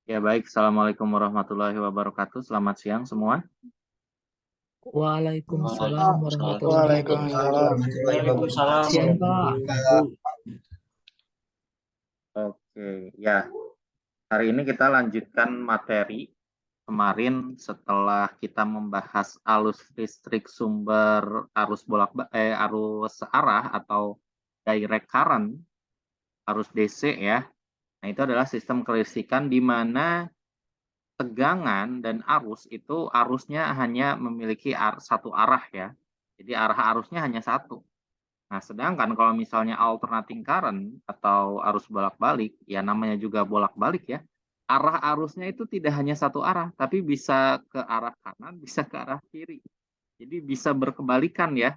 Ya baik, Assalamualaikum warahmatullahi wabarakatuh. Selamat siang semua. Waalaikumsalam Waalaikumsalam warahmatullahi warahmatullahi wabarakatuh. wabarakatuh. Waalaikumsalam Siang Pak. Oke, ya. Hari ini kita lanjutkan materi kemarin setelah kita membahas arus listrik sumber arus searah atau direct current, arus DC ya. Nah, itu adalah sistem kelistrikan di mana tegangan dan arus itu arusnya hanya memiliki satu arah ya. Jadi arah arusnya hanya satu. Nah, sedangkan kalau misalnya alternating current atau arus bolak-balik, ya namanya juga bolak-balik ya, arah arusnya itu tidak hanya satu arah, tapi bisa ke arah kanan, bisa ke arah kiri. Jadi bisa berkebalikan ya.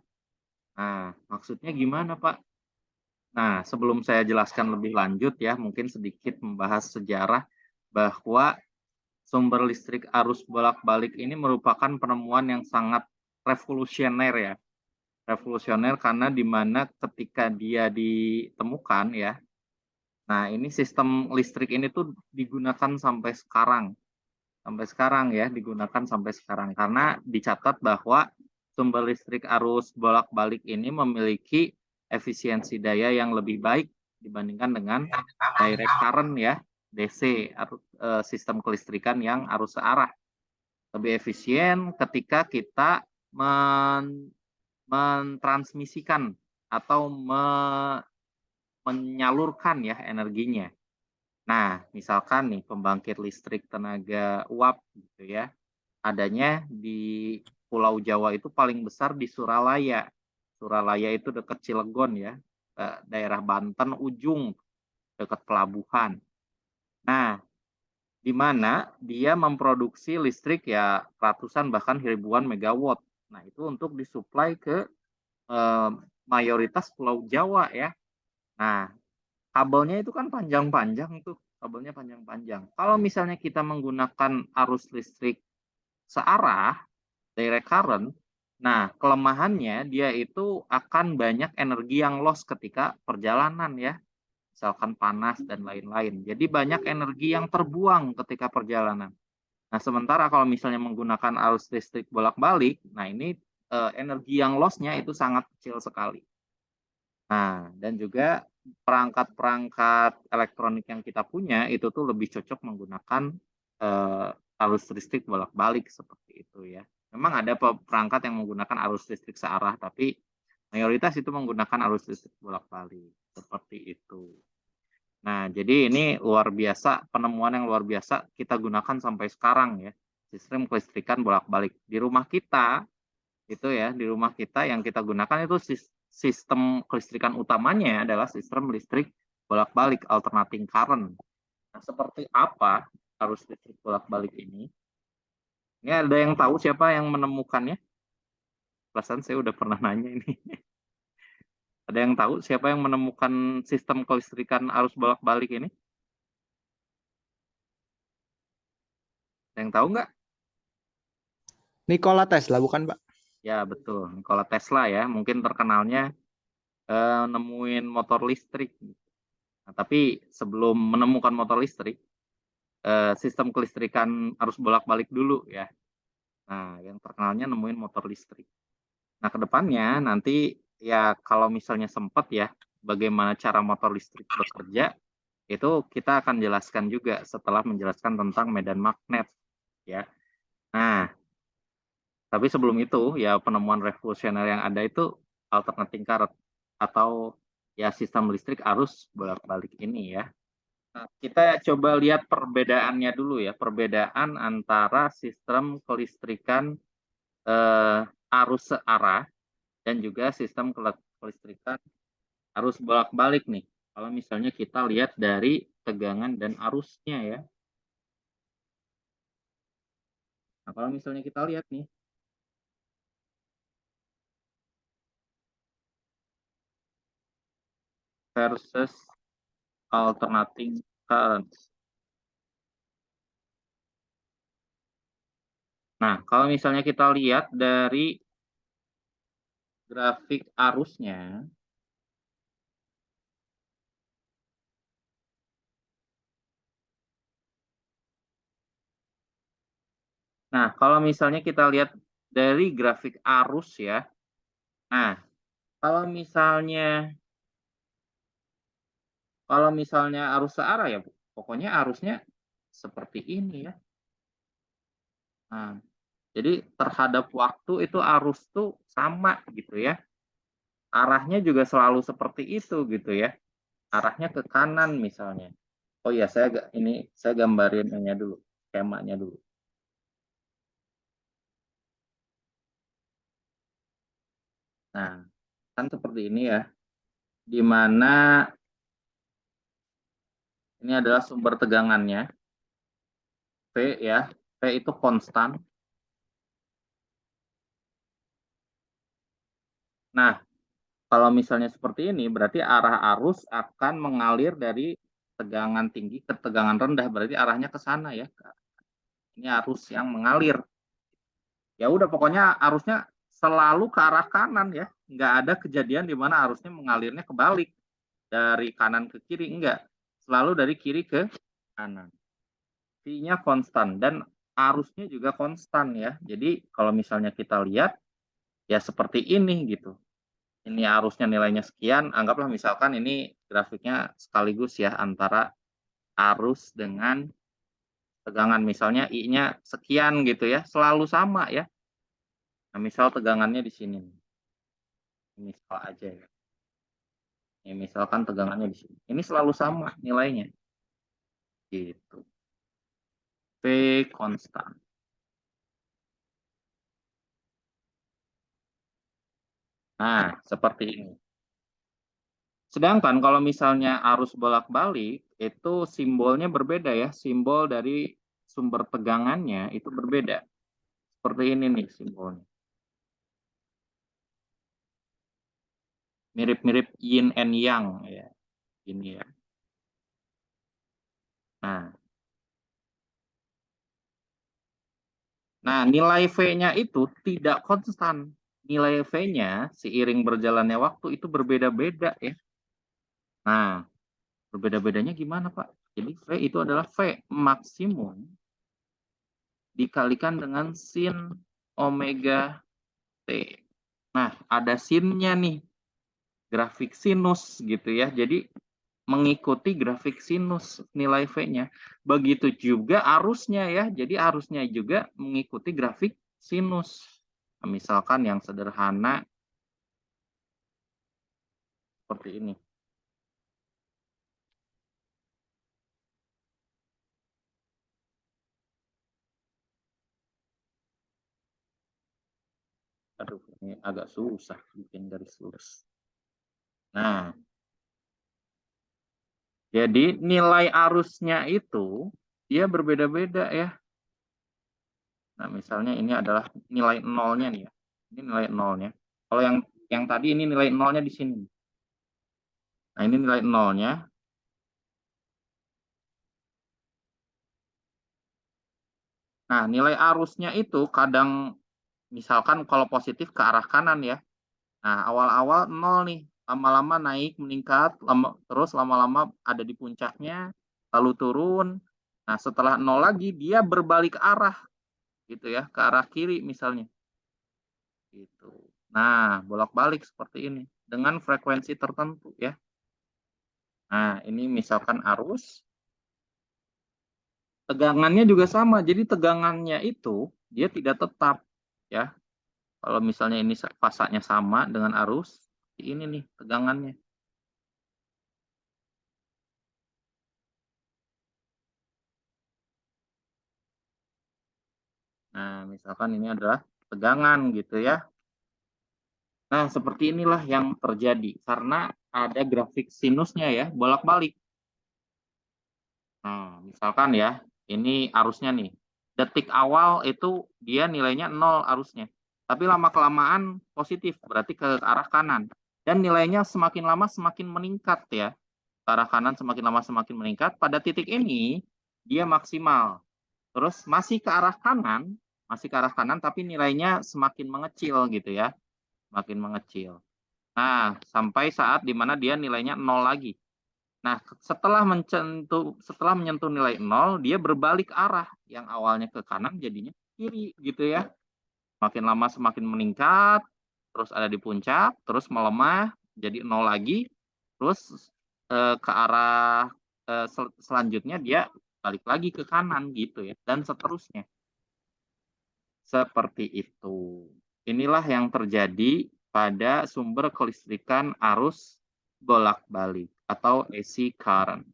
Nah, maksudnya gimana, Pak? Nah, sebelum saya jelaskan lebih lanjut ya, mungkin sedikit membahas sejarah bahwa sumber listrik arus bolak-balik ini merupakan penemuan yang sangat revolusioner ya. Revolusioner karena di mana ketika dia ditemukan ya, nah ini sistem listrik ini tuh digunakan sampai sekarang ya, digunakan sampai sekarang karena dicatat bahwa sumber listrik arus bolak-balik ini memiliki efisiensi daya yang lebih baik dibandingkan dengan direct current ya, DC, sistem kelistrikan yang arus searah. Lebih efisien ketika kita mentransmisikan atau menyalurkan ya energinya. Nah, misalkan nih pembangkit listrik tenaga uap gitu ya, adanya di Pulau Jawa itu paling besar di Suralaya. Suralaya itu dekat Cilegon ya, daerah Banten ujung dekat pelabuhan. Nah, di mana dia memproduksi listrik ya ratusan bahkan ribuan megawatt. Nah, itu untuk disuplai ke eh, mayoritas Pulau Jawa ya. Nah, kabelnya itu kan panjang-panjang tuh, kabelnya panjang-panjang. Kalau misalnya kita menggunakan arus listrik searah, direct current, nah kelemahannya dia itu akan banyak energi yang loss ketika perjalanan ya, misalkan panas dan lain-lain. Jadi banyak energi yang terbuang ketika perjalanan. Nah, sementara kalau misalnya menggunakan arus listrik bolak-balik, nah ini energi yang loss-nya itu sangat kecil sekali. Nah, dan juga perangkat-perangkat elektronik yang kita punya itu tuh lebih cocok menggunakan arus listrik bolak-balik seperti itu ya. Memang ada perangkat yang menggunakan arus listrik searah, tapi mayoritas itu menggunakan arus listrik bolak-balik seperti itu. Nah, jadi ini luar biasa, penemuan yang luar biasa kita gunakan sampai sekarang ya. Sistem kelistrikan bolak-balik di rumah kita itu ya, di rumah kita yang kita gunakan itu sistem kelistrikan utamanya adalah sistem listrik bolak-balik alternating current. Nah, seperti apa arus listrik bolak-balik ini? Ini ada yang tahu siapa yang menemukannya? Perasaan saya udah pernah nanya ini. Ada yang tahu siapa yang menemukan sistem kelistrikan arus bolak-balik ini? Ada yang tahu nggak? Nikola Tesla bukan, Pak? Ya betul, Nikola Tesla ya. Mungkin terkenalnya nemuin motor listrik. Nah, tapi sebelum menemukan motor listrik, sistem kelistrikan arus bolak-balik dulu ya. Nah, yang terkenalnya nemuin motor listrik. Nah, kedepannya nanti ya kalau misalnya sempat ya, bagaimana cara motor listrik bekerja, itu kita akan jelaskan juga setelah menjelaskan tentang medan magnet ya. Nah, tapi sebelum itu ya penemuan revolusioner yang ada itu alternating current atau ya sistem listrik arus bolak-balik ini ya. Nah, kita coba lihat perbedaannya dulu ya, perbedaan antara sistem kelistrikan arus searah dan juga sistem kelistrikan arus bolak-balik nih. Kalau misalnya kita lihat dari tegangan dan arusnya ya. Nah, kalau misalnya kita lihat nih, versus alternating current. Nah, kalau misalnya kita lihat dari grafik arusnya, Nah, kalau misalnya kita lihat dari grafik arus ya. Nah, kalau misalnya arus searah ya, pokoknya arusnya seperti ini ya. Nah, jadi terhadap waktu itu arus tuh sama gitu ya. Arahnya juga selalu seperti itu gitu ya. Arahnya ke kanan misalnya. Oh iya, saya gambarin ini dulu, skemanya dulu. Nah, kan seperti ini ya. Di mana ini adalah sumber tegangannya, V ya. V itu konstan. Nah, kalau misalnya seperti ini, berarti arah arus akan mengalir dari tegangan tinggi ke tegangan rendah. Berarti arahnya ke sana ya. Ini arus yang mengalir. Ya udah, pokoknya arusnya selalu ke arah kanan ya. Nggak ada kejadian di mana arusnya mengalirnya kebalik. Dari kanan ke kiri, enggak. Selalu dari kiri ke kanan. V-nya konstan dan arusnya juga konstan ya. Jadi kalau misalnya kita lihat ya seperti ini gitu. Ini arusnya nilainya sekian, anggaplah misalkan ini grafiknya sekaligus ya antara arus dengan tegangan, misalnya I-nya sekian gitu ya, selalu sama ya. Nah, misal tegangannya di sini. Misal aja ya. Ya, misalkan tegangannya di sini. Ini selalu sama nilainya. Gitu. V konstan. Nah, seperti ini. Sedangkan kalau misalnya arus bolak-balik, itu simbolnya berbeda ya. Simbol dari sumber tegangannya itu berbeda. Seperti ini nih simbolnya. Mirip-mirip yin and yang ya. Ini ya. Nah, nilai V-nya itu tidak konstan. Nilai V-nya seiring berjalannya waktu itu berbeda-beda ya. Nah, berbeda-bedanya gimana, Pak? Jadi V itu adalah V maksimum dikalikan dengan sin omega T. Nah, ada sinnya nih, grafik sinus gitu ya. Jadi mengikuti grafik sinus nilai V-nya. Begitu juga arusnya ya. Jadi arusnya juga mengikuti grafik sinus. Nah, misalkan yang sederhana seperti ini. Aduh, ini agak susah bikin garis lurus. Nah, jadi nilai arusnya itu dia berbeda-beda ya. Nah, misalnya ini adalah nilai nolnya nih ya. Ini nilai nolnya. Kalau yang tadi ini nilai nolnya di sini. Nah, ini nilai nolnya. Nah, nilai arusnya itu kadang misalkan kalau positif ke arah kanan ya. Nah, awal-awal nol nih, lama-lama naik meningkat, terus lama-lama ada di puncaknya, lalu turun. Nah, setelah nol lagi dia berbalik arah gitu ya, ke arah kiri misalnya. Gitu. Nah, bolak-balik seperti ini dengan frekuensi tertentu ya. Nah, ini misalkan arus, tegangannya juga sama. Jadi tegangannya itu dia tidak tetap ya. Kalau misalnya ini fasanya sama dengan arus, ini nih tegangannya. Nah, misalkan ini adalah tegangan gitu ya. Nah, seperti inilah yang terjadi karena ada grafik sinusnya ya, bolak-balik. Nah, misalkan ya, ini arusnya nih. Detik awal itu dia nilainya 0 arusnya. Tapi lama-kelamaan positif, berarti ke arah kanan. Dan nilainya semakin lama semakin meningkat ya. Ke arah kanan semakin lama semakin meningkat. Pada titik ini, dia maksimal. Terus masih ke arah kanan, tapi nilainya semakin mengecil gitu ya. Semakin mengecil. Nah, sampai saat di mana dia nilainya 0 lagi. Nah, setelah menyentuh nilai 0, dia berbalik arah. Yang awalnya ke kanan jadinya kiri gitu ya. Makin lama semakin meningkat, terus ada di puncak, terus melemah jadi nol lagi, terus ke arah selanjutnya dia balik lagi ke kanan gitu ya, dan seterusnya. Seperti itu. Inilah yang terjadi pada sumber kelistrikan arus bolak-balik atau AC current.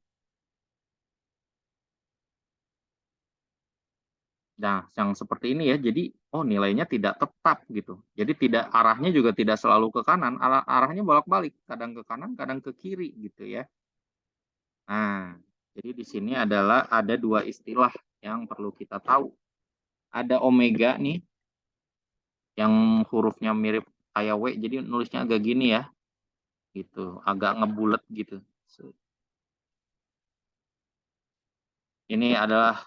Nah, yang seperti ini ya, jadi nilainya tidak tetap gitu. Jadi arahnya juga tidak selalu ke kanan, arahnya bolak-balik, kadang ke kanan, kadang ke kiri gitu ya. Nah, jadi di sini adalah ada dua istilah yang perlu kita tahu. Ada omega nih, yang hurufnya mirip kayak W, jadi nulisnya agak gini ya, gitu, agak ngebulet gitu. Ini adalah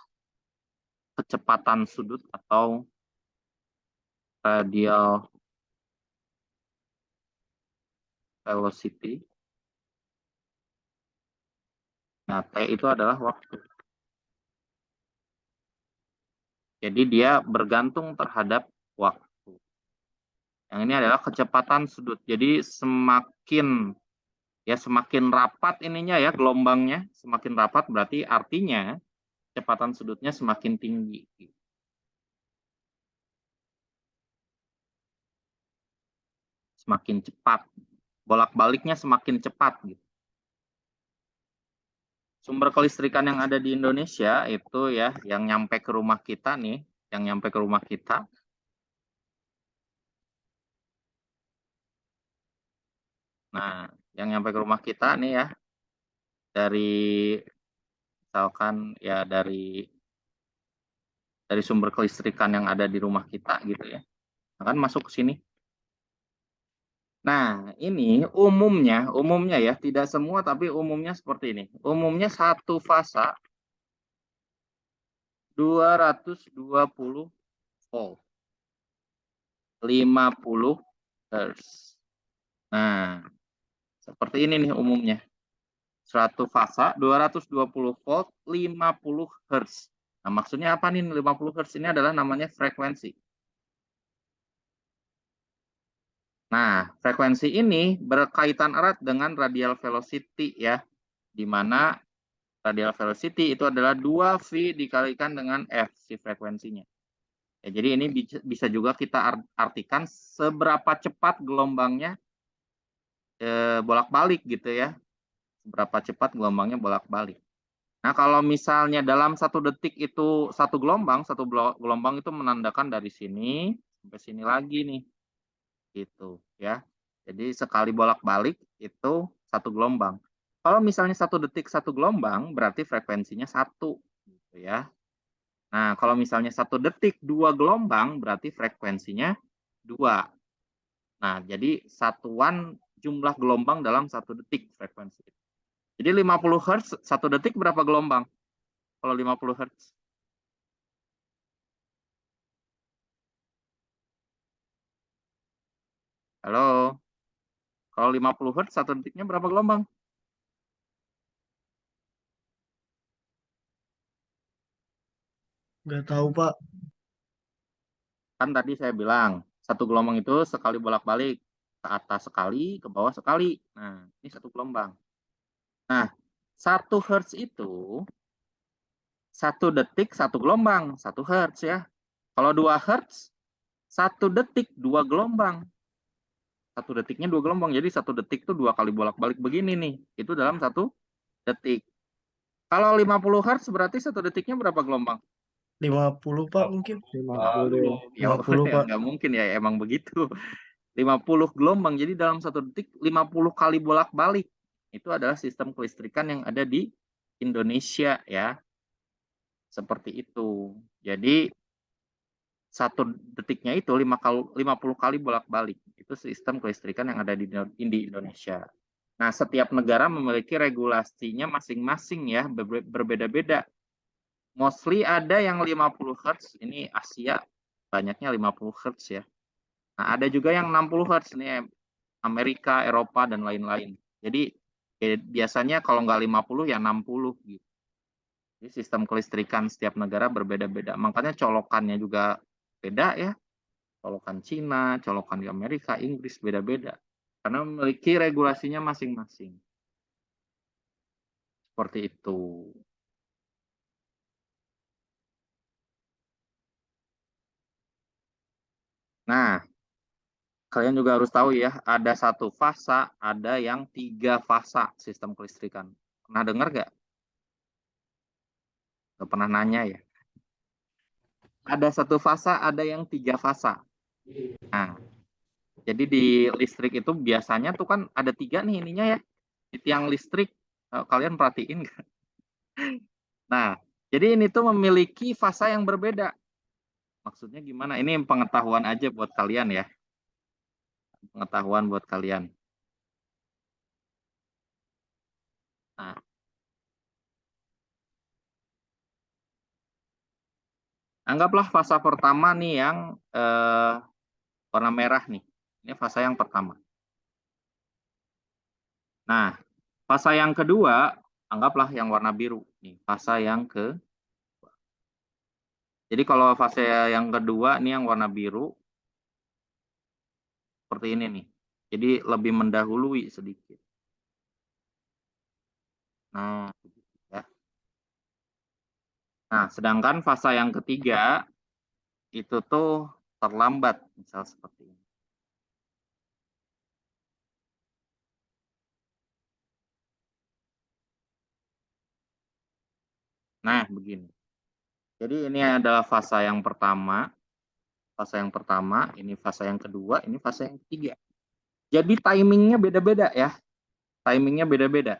kecepatan sudut atau radial velocity. Nah, T itu adalah waktu. Jadi dia bergantung terhadap waktu. Yang ini adalah kecepatan sudut. Jadi semakin rapat ininya ya gelombangnya, semakin rapat berarti artinya kecepatan sudutnya semakin tinggi. Semakin cepat. Bolak-baliknya semakin cepat gitu. Sumber kelistrikan yang ada di Indonesia itu ya, yang nyampe ke rumah kita nih, yang nyampe ke rumah kita. Nah, yang nyampe ke rumah kita nih ya, dari misalkan ya dari sumber kelistrikan yang ada di rumah kita gitu ya, akan masuk ke sini. Nah, ini umumnya ya, tidak semua tapi umumnya seperti ini. Umumnya satu fasa 220 volt, 50 Hz. Nah, seperti ini nih umumnya. Satu fasa 220 volt, 50 Hz. Nah, maksudnya apa nih 50 Hz ini adalah namanya frekuensi. Nah, frekuensi ini berkaitan erat dengan radial velocity ya, di mana radial velocity itu adalah 2V dikalikan dengan F, si frekuensinya. Ya, jadi ini bisa juga kita artikan seberapa cepat gelombangnya bolak-balik gitu ya. Seberapa cepat gelombangnya bolak-balik. Nah, kalau misalnya dalam 1 detik itu satu gelombang itu menandakan dari sini sampai sini lagi nih. Gitu ya. Jadi sekali bolak-balik itu satu gelombang. Kalau misalnya 1 detik satu gelombang, berarti frekuensinya 1 gitu ya. Nah, kalau misalnya 1 detik 2 gelombang, berarti frekuensinya 2. Nah, jadi satuan jumlah gelombang dalam 1 detik frekuensi. Jadi 50 Hz 1 detik berapa gelombang? Kalau 50 Hz. Halo. Kalau 50 Hz 1 detiknya berapa gelombang? Nggak tahu, Pak. Kan tadi saya bilang, satu gelombang itu sekali bolak-balik, ke atas sekali, ke bawah sekali. Nah, ini satu gelombang. Nah, 1 Hz itu 1 detik 1 gelombang, 1 Hz ya. Kalau 2 Hz, 1 detik 2 gelombang. 1 detiknya 2 gelombang, jadi 1 detik itu 2 kali bolak-balik begini nih. Itu dalam 1 detik. Kalau 50 Hz berarti 1 detiknya berapa gelombang? 50, Pak, mungkin. 50. Ya, 50, ya Pak. nggak mungkin ya, emang begitu. 50 gelombang, jadi dalam 1 detik 50 kali bolak-balik. Itu adalah sistem kelistrikan yang ada di Indonesia ya. Seperti itu. Jadi 1 detiknya itu 50 kali bolak-balik. Itu sistem kelistrikan yang ada di Indonesia. Nah, setiap negara memiliki regulasinya masing-masing ya, berbeda-beda. Mostly ada yang 50 Hz, ini Asia banyaknya 50 Hz ya. Nah, ada juga yang 60 Hz nih, Amerika, Eropa, dan lain-lain. Jadi biasanya kalau nggak 50 ya 60 gitu. Jadi sistem kelistrikan setiap negara berbeda-beda. Makanya colokannya juga beda ya. Colokan Cina, colokan di Amerika, Inggris, beda-beda. Karena memiliki regulasinya masing-masing. Seperti itu. Nah, kalian juga harus tahu ya, ada satu fasa, ada yang 3 fasa sistem kelistrikan. Pernah dengar nggak? Nggak pernah nanya ya. Ada satu fasa, ada yang 3 fasa. Nah, jadi di listrik itu biasanya tuh kan ada 3 nih ininya ya. Di tiang listrik, kalian perhatiin nggak? Nah, jadi ini tuh memiliki fasa yang berbeda. Maksudnya gimana? Ini pengetahuan aja buat kalian ya. Pengetahuan buat kalian. Nah, anggaplah fasa pertama nih yang warna merah nih. Ini fasa yang pertama. Nah, fasa yang kedua, anggaplah yang warna biru. Nih, fasa yang ke. Jadi kalau fase yang kedua nih yang warna biru, seperti ini nih. Jadi lebih mendahului sedikit. Nah, ya. Nah, sedangkan fasa yang ketiga itu tuh terlambat, misal seperti ini. Nah, begini. Jadi ini adalah fasa yang pertama, ini fasa yang kedua, ini fasa yang ketiga. Jadi timingnya beda-beda ya, timingnya beda-beda.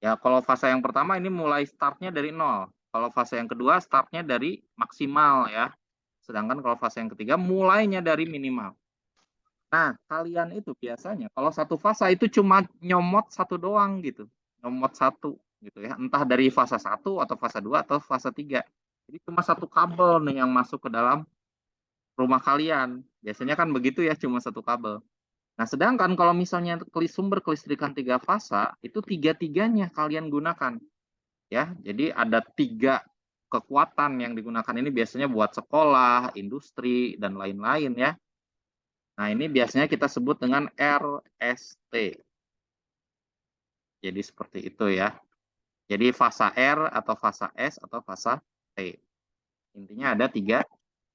Ya, kalau fase yang pertama ini mulai startnya dari nol. Kalau fase yang kedua startnya dari maksimal ya. Sedangkan kalau fase yang ketiga mulainya dari minimal. Nah, kalian itu biasanya kalau satu fase itu cuma nyomot satu doang gitu. Nyomot satu gitu ya. Entah dari fase 1 atau fase 2 atau fase 3. Jadi cuma satu kabel nih yang masuk ke dalam rumah kalian. Biasanya kan begitu ya, cuma satu kabel. Nah, sedangkan kalau misalnya sumber kelistrikan 3 fasa, itu tiga-tiganya kalian gunakan. Ya, jadi ada 3 kekuatan yang digunakan ini biasanya buat sekolah, industri, dan lain-lain ya. Nah, ini biasanya kita sebut dengan RST. Jadi seperti itu ya. Jadi fasa R atau fasa S atau fasa T. Intinya ada 3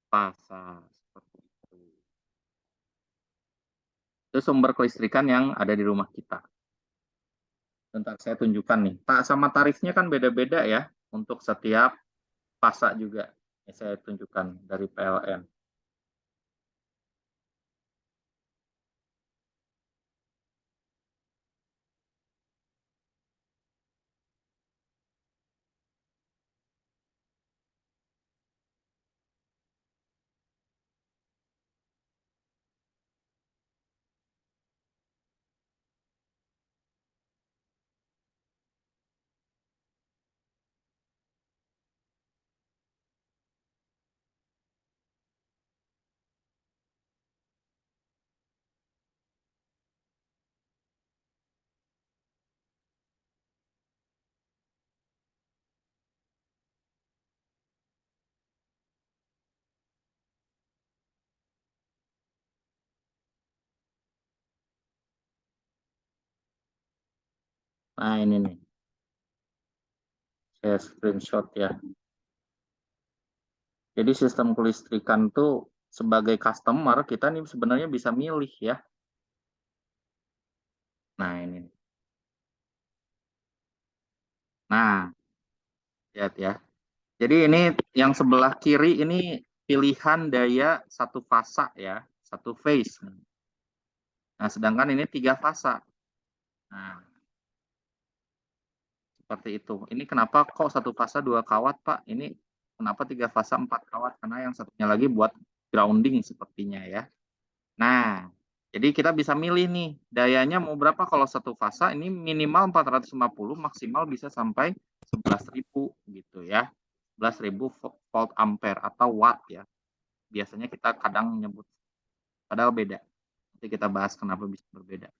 fasa. Seperti itu. Itu sumber kelistrikan yang ada di rumah kita. Bentar saya tunjukkan nih. Sama tarifnya kan beda-beda ya untuk setiap fasa juga. Ini saya tunjukkan dari PLN. Nah, ini nih. Saya screenshot ya. Jadi sistem kelistrikan tuh sebagai customer kita nih sebenarnya bisa milih ya. Nah, ini. Nah, lihat ya. Jadi ini yang sebelah kiri ini pilihan daya satu fasa ya, satu phase. Nah, sedangkan ini 3 fasa. Nah, seperti itu. Ini kenapa kok satu fasa 2 kawat, Pak? Ini kenapa 3 fasa 4 kawat? Karena yang satunya lagi buat grounding sepertinya ya. Nah, jadi kita bisa milih nih, dayanya mau berapa kalau satu fasa, ini minimal 450, maksimal bisa sampai 11.000 gitu ya. 11.000 volt ampere atau watt ya. Biasanya kita kadang menyebut, padahal beda. Nanti kita bahas kenapa bisa berbeda.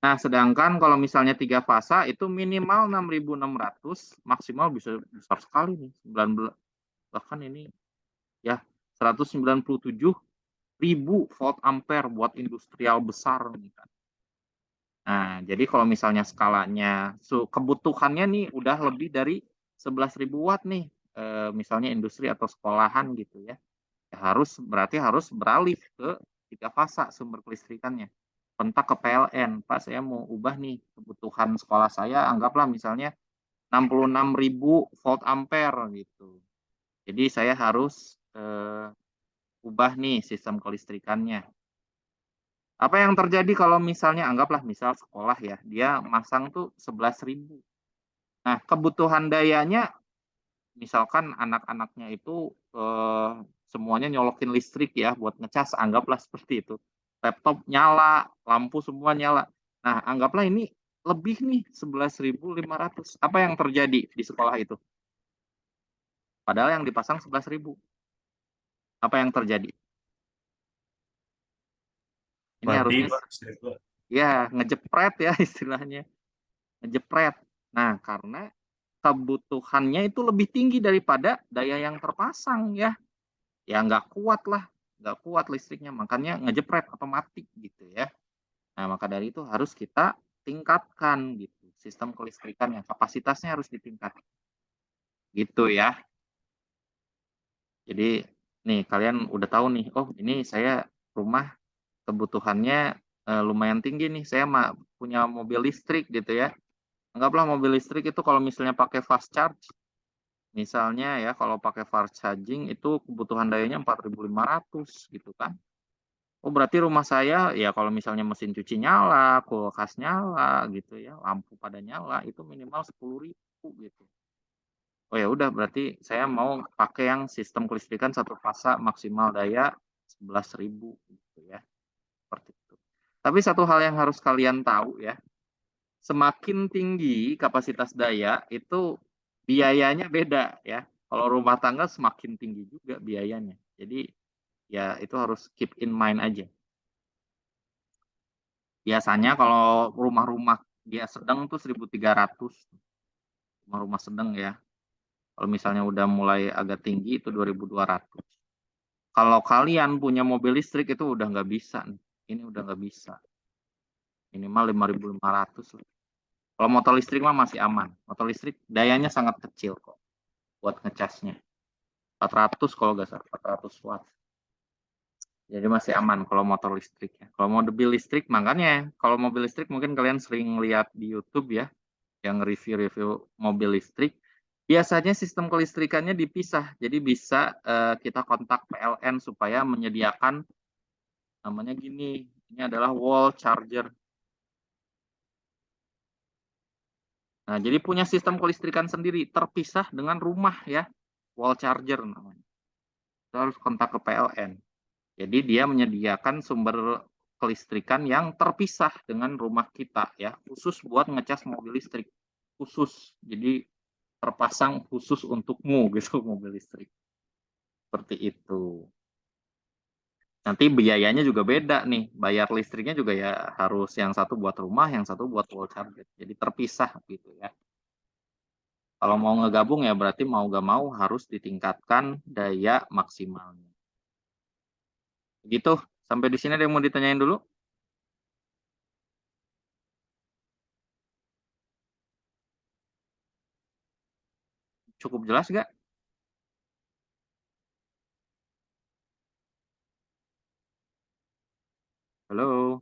Nah, sedangkan kalau misalnya 3 fasa itu minimal 6.600, maksimal bisa besar sekali nih, 19, bahkan ini ya 197.000 volt ampere buat industrial besar nih kan. Nah, jadi kalau misalnya skalanya kebutuhannya nih udah lebih dari 11.000 watt nih, misalnya industri atau sekolahan gitu ya. Berarti harus beralih ke 3 fasa sumber kelistrikannya. Kontak ke PLN, Pak saya mau ubah nih kebutuhan sekolah saya, anggaplah misalnya 66.000 volt ampere gitu. Jadi saya harus ubah nih sistem kelistrikannya. Apa yang terjadi kalau misalnya anggaplah misal sekolah ya, dia masang tuh 11.000. Nah, kebutuhan dayanya misalkan anak-anaknya itu semuanya nyolokin listrik ya buat ngecas, anggaplah seperti itu. Laptop nyala, lampu semua nyala. Nah, anggaplah ini lebih nih 11.500. Apa yang terjadi di sekolah itu? Padahal yang dipasang 11.000. Apa yang terjadi? Ini Mati harusnya Pak listrik Pak. ya ngejepret ya istilahnya. Ngejepret. Nah, karena kebutuhannya itu lebih tinggi daripada daya yang terpasang ya. Ya nggak kuat lah, nggak kuat listriknya, makanya ngejepret atau mati gitu ya. Nah, maka dari itu harus kita tingkatkan gitu, sistem kelistrikannya, kapasitasnya harus ditingkatkan. Gitu ya. Jadi nih kalian udah tahu nih, oh ini saya rumah kebutuhannya lumayan tinggi nih, saya punya mobil listrik gitu ya. Anggaplah mobil listrik itu kalau misalnya pakai fast charge, misalnya ya kalau pakai fast charging itu kebutuhan dayanya 4.500 gitu kan. Oh berarti rumah saya ya kalau misalnya mesin cuci nyala, kulkas nyala gitu ya, lampu pada nyala itu minimal 10.000 gitu. Oh ya udah berarti saya mau pakai yang sistem kelistrikan satu fasa maksimal daya 11.000 gitu ya. Seperti itu. Tapi satu hal yang harus kalian tahu ya, semakin tinggi kapasitas daya itu biayanya beda ya. Kalau rumah tangga semakin tinggi juga biayanya. Jadi ya itu harus keep in mind aja. Biasanya kalau rumah-rumah dia sedang tuh 1.300, rumah-rumah sedang ya. Kalau misalnya udah mulai agak tinggi itu 2.200. Kalau kalian punya mobil listrik itu udah nggak bisa nih. Ini udah nggak bisa. Minimal 5.500 lah. Kalau motor listrik mah masih aman. Motor listrik dayanya sangat kecil kok buat ngecasnya. 400 kalau nggak salah, 400 watt. Jadi masih aman kalau motor listrik ya. Kalau mobil listrik makanya kalau mobil listrik mungkin kalian sering lihat di YouTube ya, yang review-review mobil listrik, biasanya sistem kelistrikannya dipisah. Jadi bisa kita kontak PLN supaya menyediakan namanya gini, ini adalah wall charger. Nah, jadi punya sistem kelistrikan sendiri terpisah dengan rumah ya, wall charger namanya. Kita harus kontak ke PLN. Jadi dia menyediakan sumber kelistrikan yang terpisah dengan rumah kita ya, khusus buat ngecas mobil listrik. Khusus. Jadi terpasang khusus untukmu gitu mobil listrik. Seperti itu. Nanti biayanya juga beda nih. Bayar listriknya juga ya harus yang satu buat rumah, yang satu buat wall charger. Jadi terpisah gitu ya. Kalau mau ngegabung ya berarti mau gak mau harus ditingkatkan daya maksimalnya. Gitu. Sampai di sini ada yang mau ditanyain dulu? Cukup jelas gak? Halo.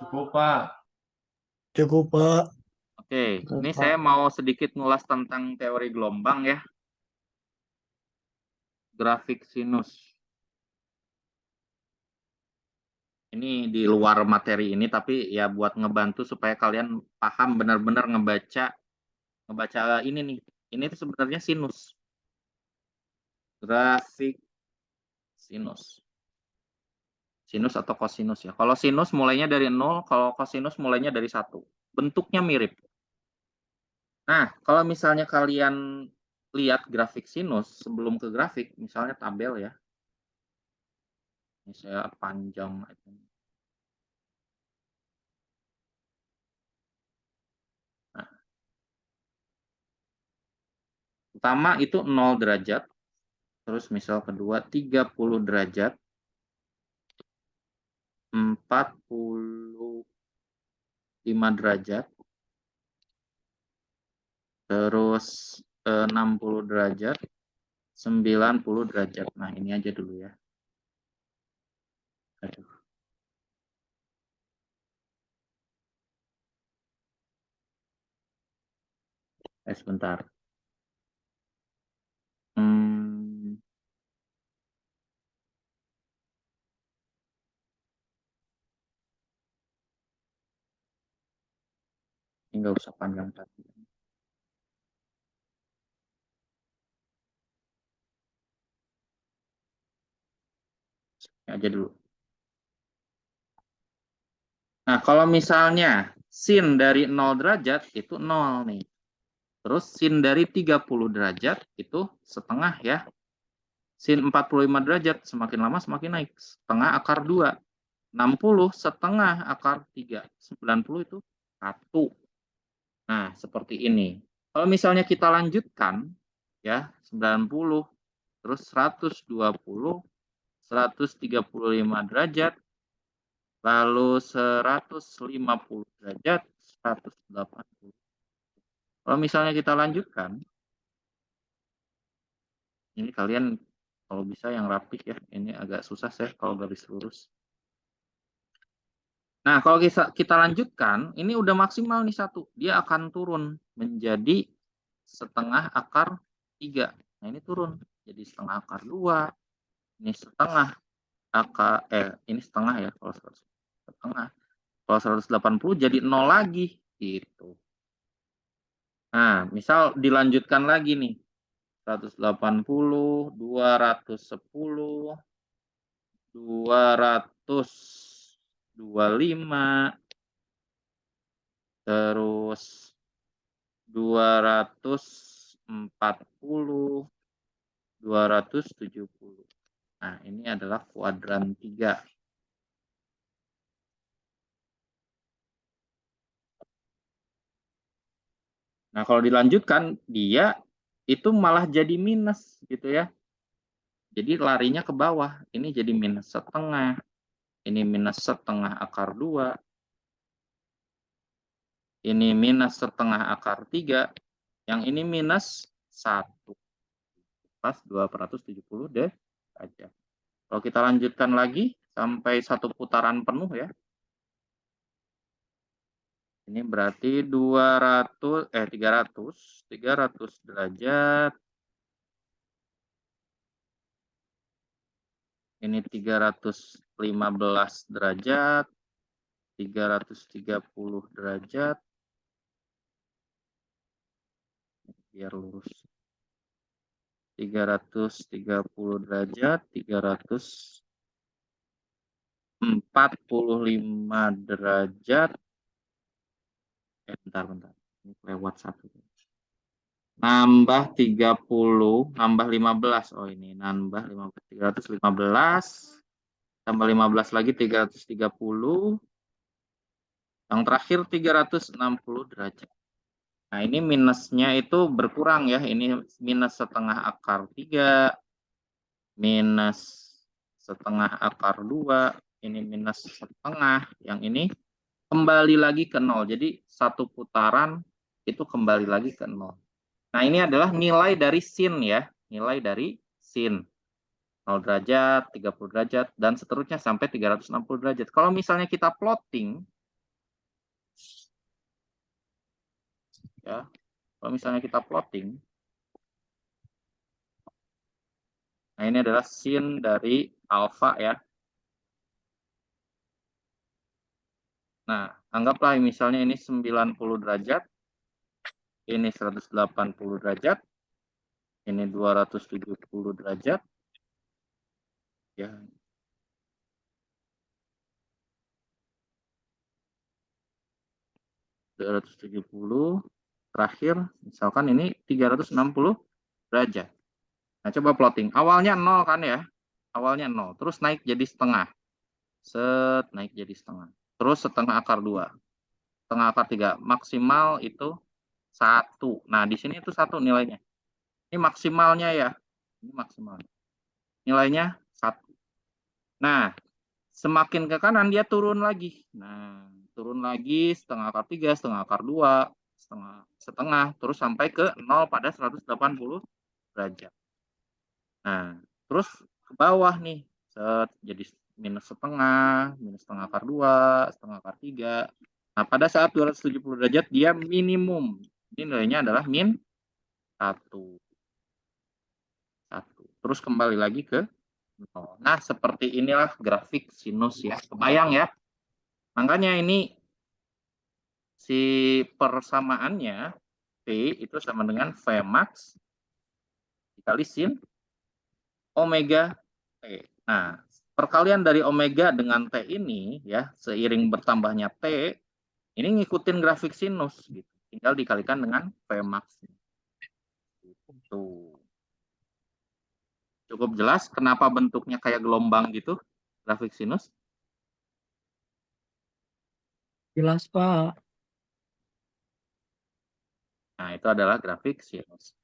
Cukup Pak. Cukup Pak. Oke, Cukup, ini Pak. saya mau sedikit ngulas tentang teori gelombang ya. Grafik sinus. Ini di luar materi ini tapi ya buat ngebantu supaya kalian paham benar-benar ngebaca ini nih. Ini tuh sebenarnya sinus. Grafik sinus. Sinus atau kosinus ya. Kalau sinus mulainya dari 0, kalau kosinus mulainya dari 1. Bentuknya mirip. Nah, kalau misalnya kalian lihat grafik sinus sebelum ke grafik, misalnya tabel ya. Ini saya panjang. Nah, pertama itu 0 derajat. Terus misal kedua 30 derajat. 45 derajat. Terus 60 derajat. 90 derajat. Nah, ini aja dulu ya. Aduh. Sebentar. Ini nggak usah panjang tadi. Ini aja dulu. Nah, kalau misalnya sin dari 0 derajat itu 0 nih. Terus sin dari 30 derajat itu setengah ya. Sin 45 derajat semakin lama semakin naik. Setengah akar 2. 60 setengah akar 3. 90 itu 1. Nah, seperti ini. Kalau misalnya kita lanjutkan ya, 90 terus 120 135 derajat lalu 150 derajat 180. Kalau misalnya kita lanjutkan, ini kalian kalau bisa yang rapih ya, ini agak susah saya kalau garis lurus. Nah, kalau kita lanjutkan, ini udah maksimal nih 1. Dia akan turun menjadi setengah akar 3. Nah, ini turun jadi setengah akar 2. Ini setengah akar, ini setengah ya, kalau setengah. Kalau 180 jadi 0 lagi, gitu. Nah, misal dilanjutkan lagi nih. 180, 210, 225, terus 240, 270. Nah, ini adalah kuadran 3. Nah, kalau dilanjutkan, dia itu malah jadi minus gitu ya. Jadi larinya ke bawah. Ini jadi minus setengah. Ini minus setengah akar 2. Ini minus setengah akar 3. Yang ini minus 1. Pas 270 derajat. Kalau kita lanjutkan lagi sampai 1 putaran penuh ya. Ini berarti 300 derajat. Ini 315 derajat. 330 derajat. Biar lurus. 330 derajat. 345 derajat. Bentar. Ini lewat 1. Nambah 30, nambah 15. Oh, ini nambah 15. 315. Tambah 15 lagi 330. Yang terakhir 360 derajat. Nah, ini minusnya itu berkurang ya. Ini minus setengah akar 3. Minus setengah akar 2. Ini minus setengah. Yang ini kembali lagi ke 0. Jadi satu putaran itu kembali lagi ke 0. Nah, ini adalah nilai dari sin ya. Nilai dari sin. 0 derajat, 30 derajat, dan seterusnya sampai 360 derajat. Kalau misalnya kita plotting, ya, kalau misalnya kita plotting, nah ini adalah sin dari alfa ya. Nah, anggaplah misalnya ini 90 derajat, ini 180 derajat, ini 270 derajat, ya. Terakhir, misalkan ini 360 derajat. Nah, coba plotting. Awalnya 0 kan ya. Awalnya 0. Terus naik jadi setengah. Naik jadi setengah. Terus setengah akar 2. Setengah akar 3. Maksimal itu 1. Nah, di sini itu 1 nilainya. Ini maksimalnya ya. Ini maksimal. Nilainya 1. Nah, semakin ke kanan dia turun lagi. Nah, turun lagi setengah akar 3, setengah akar 2, setengah, terus sampai ke 0 pada 180 derajat. Nah, terus ke bawah nih, jadi minus setengah akar 2, setengah akar 3. Nah, pada saat 270 derajat dia minimum. Ini nilainya adalah min 1. Terus kembali lagi ke 0. Nah, seperti inilah grafik sinus ya. Kebayang ya? Makanya ini si persamaannya P itu sama dengan V max dikali sin omega T. Nah, perkalian dari omega dengan T ini ya, seiring bertambahnya T, ini ngikutin grafik sinus gitu. Tinggal dikalikan dengan V max. Tuh. Cukup jelas kenapa bentuknya kayak gelombang gitu, grafik sinus? Jelas, Pak. Nah, itu adalah grafik sinus.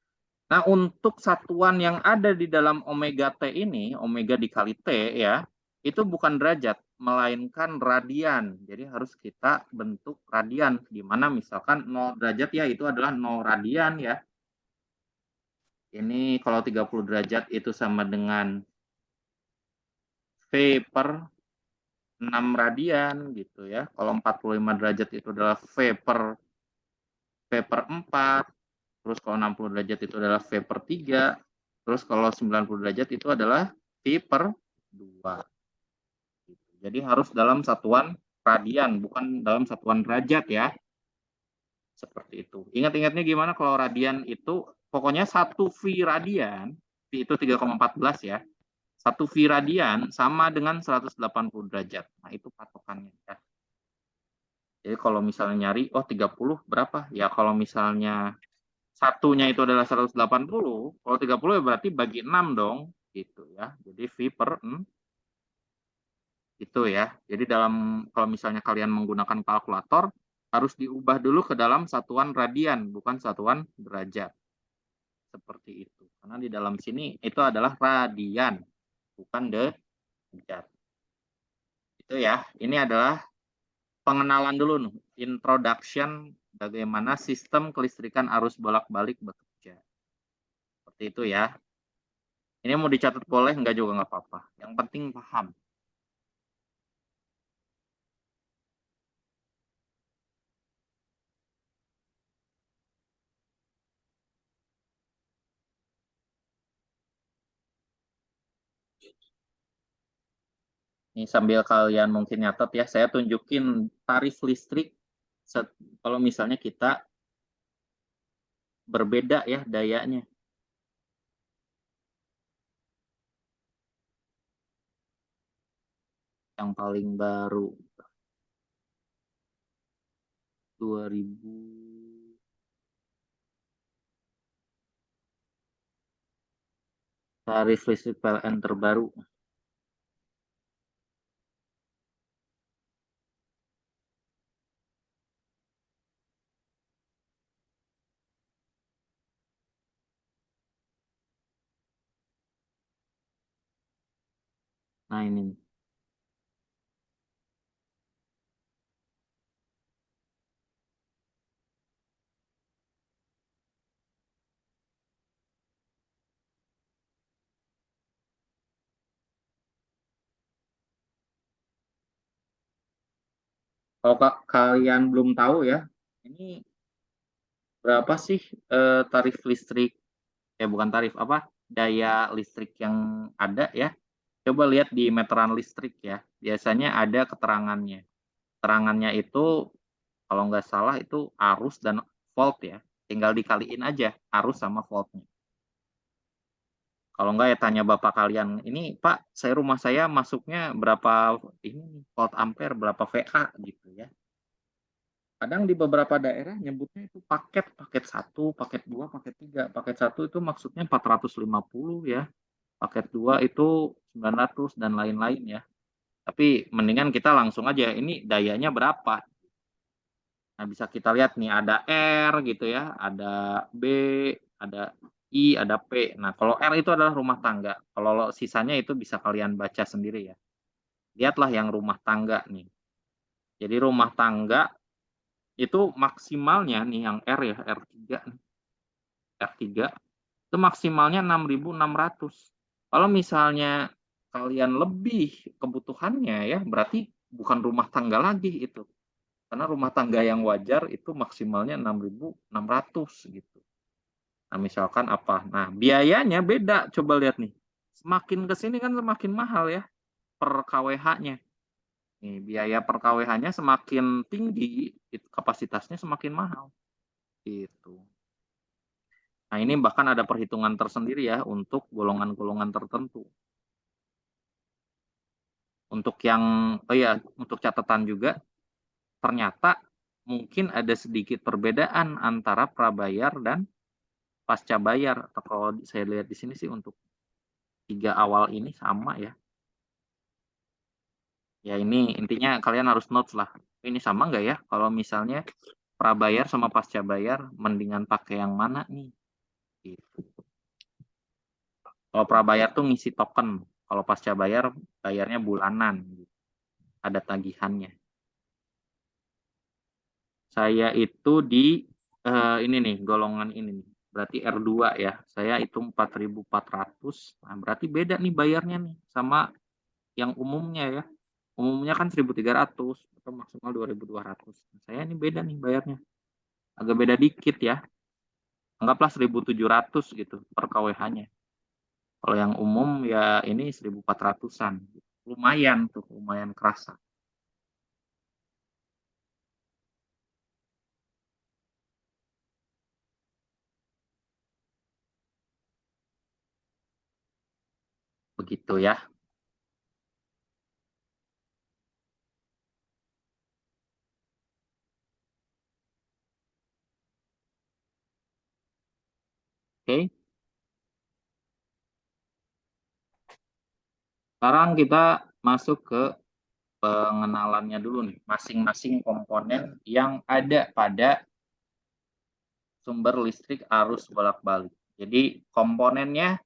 Nah, untuk satuan yang ada di dalam omega T ini, omega dikali T ya, itu bukan derajat, melainkan radian. Jadi harus kita bentuk radian, di mana misalkan 0 derajat ya, itu adalah 0 radian ya. Ini kalau 30 derajat itu sama dengan V per 6 radian gitu ya. Kalau 45 derajat itu adalah V per 4. Terus kalau 60 derajat itu adalah V per 3. Terus kalau 90 derajat itu adalah V per 2. Jadi harus dalam satuan radian, bukan dalam satuan derajat ya. Seperti itu. Ingat-ingatnya gimana kalau radian itu, pokoknya 1 V radian, V itu 3,14 ya. 1 V radian sama dengan 180 derajat. Nah, itu patokannya ya. Jadi kalau misalnya nyari, oh 30 berapa? Ya kalau misalnya satunya itu adalah 180, kalau 30 ya berarti bagi 6 dong, gitu ya. Jadi V per 6, itu ya. Jadi kalau misalnya kalian menggunakan kalkulator, harus diubah dulu ke dalam satuan radian, bukan satuan derajat. Seperti itu. Karena di dalam sini itu adalah radian, bukan derajat. Itu ya. Ini adalah pengenalan dulu nih, introduction bagaimana sistem kelistrikan arus bolak-balik bekerja. Seperti itu ya. Ini mau dicatat boleh, enggak juga nggak apa-apa. Yang penting paham. Ini sambil kalian mungkin nyatet ya, saya tunjukin tarif listrik kalau misalnya kita berbeda ya dayanya. Yang paling baru 2000 tarif listrik PLN terbaru. Nah ini. Kalau kalian belum tahu ya, ini berapa sih tarif listrik? Bukan tarif apa? Daya listrik yang ada ya. Coba lihat di meteran listrik ya. Biasanya ada keterangannya. Keterangannya itu kalau nggak salah itu arus dan volt ya. Tinggal dikaliin aja arus sama voltnya. Kalau nggak ya tanya bapak kalian, ini Pak, rumah saya masuknya berapa ini volt ampere, berapa VA gitu ya. Kadang di beberapa daerah nyebutnya itu paket 1, paket 2, paket 3. Paket 1 itu maksudnya 450 ya. Paket 2 itu 900 dan lain-lain ya. Tapi mendingan kita langsung aja, ini dayanya berapa. Nah, bisa kita lihat nih ada R gitu ya, ada B, ada I, ada P. Nah, kalau R itu adalah rumah tangga. Kalau sisanya itu bisa kalian baca sendiri ya. Lihatlah yang rumah tangga nih. Jadi rumah tangga itu maksimalnya nih yang R ya, R3 nih. R3 itu maksimalnya 6.600. Kalau misalnya kalian lebih kebutuhannya ya, berarti bukan rumah tangga lagi itu. Karena rumah tangga yang wajar itu maksimalnya 6.600 gitu. Nah, misalkan apa? Nah, biayanya beda. Coba lihat nih. Semakin ke sini kan semakin mahal ya per KWH-nya. Nih, biaya per KWH-nya semakin tinggi, kapasitasnya semakin mahal. Gitu. Nah, ini bahkan ada perhitungan tersendiri ya untuk golongan-golongan tertentu. Untuk yang, oh ya, untuk catatan juga, ternyata mungkin ada sedikit perbedaan antara prabayar dan pasca bayar. Atau kalau saya lihat di sini sih untuk 3 awal ini sama ya. Ya ini intinya kalian harus notes lah. Ini sama nggak ya? Kalau misalnya prabayar sama pasca bayar, mendingan pakai yang mana nih? Gitu. Kalau prabayar tuh ngisi token. Kalau pasca bayar, bayarnya bulanan. Ada tagihannya. Saya itu di ini nih, golongan ini nih. Berarti R2 ya. Saya itu 4.400. Nah, berarti beda nih bayarnya nih sama yang umumnya ya. Umumnya kan 1.300 atau maksimal 2.200. Saya ini beda nih bayarnya. Agak beda dikit ya. Anggaplah 1.700 gitu per KWH-nya. Kalau yang umum ya ini 1.400-an. Lumayan tuh, lumayan kerasa. Begitu ya. Oke. Sekarang kita masuk ke pengenalannya dulu nih, masing-masing komponen yang ada pada sumber listrik arus bolak-balik. Jadi komponennya,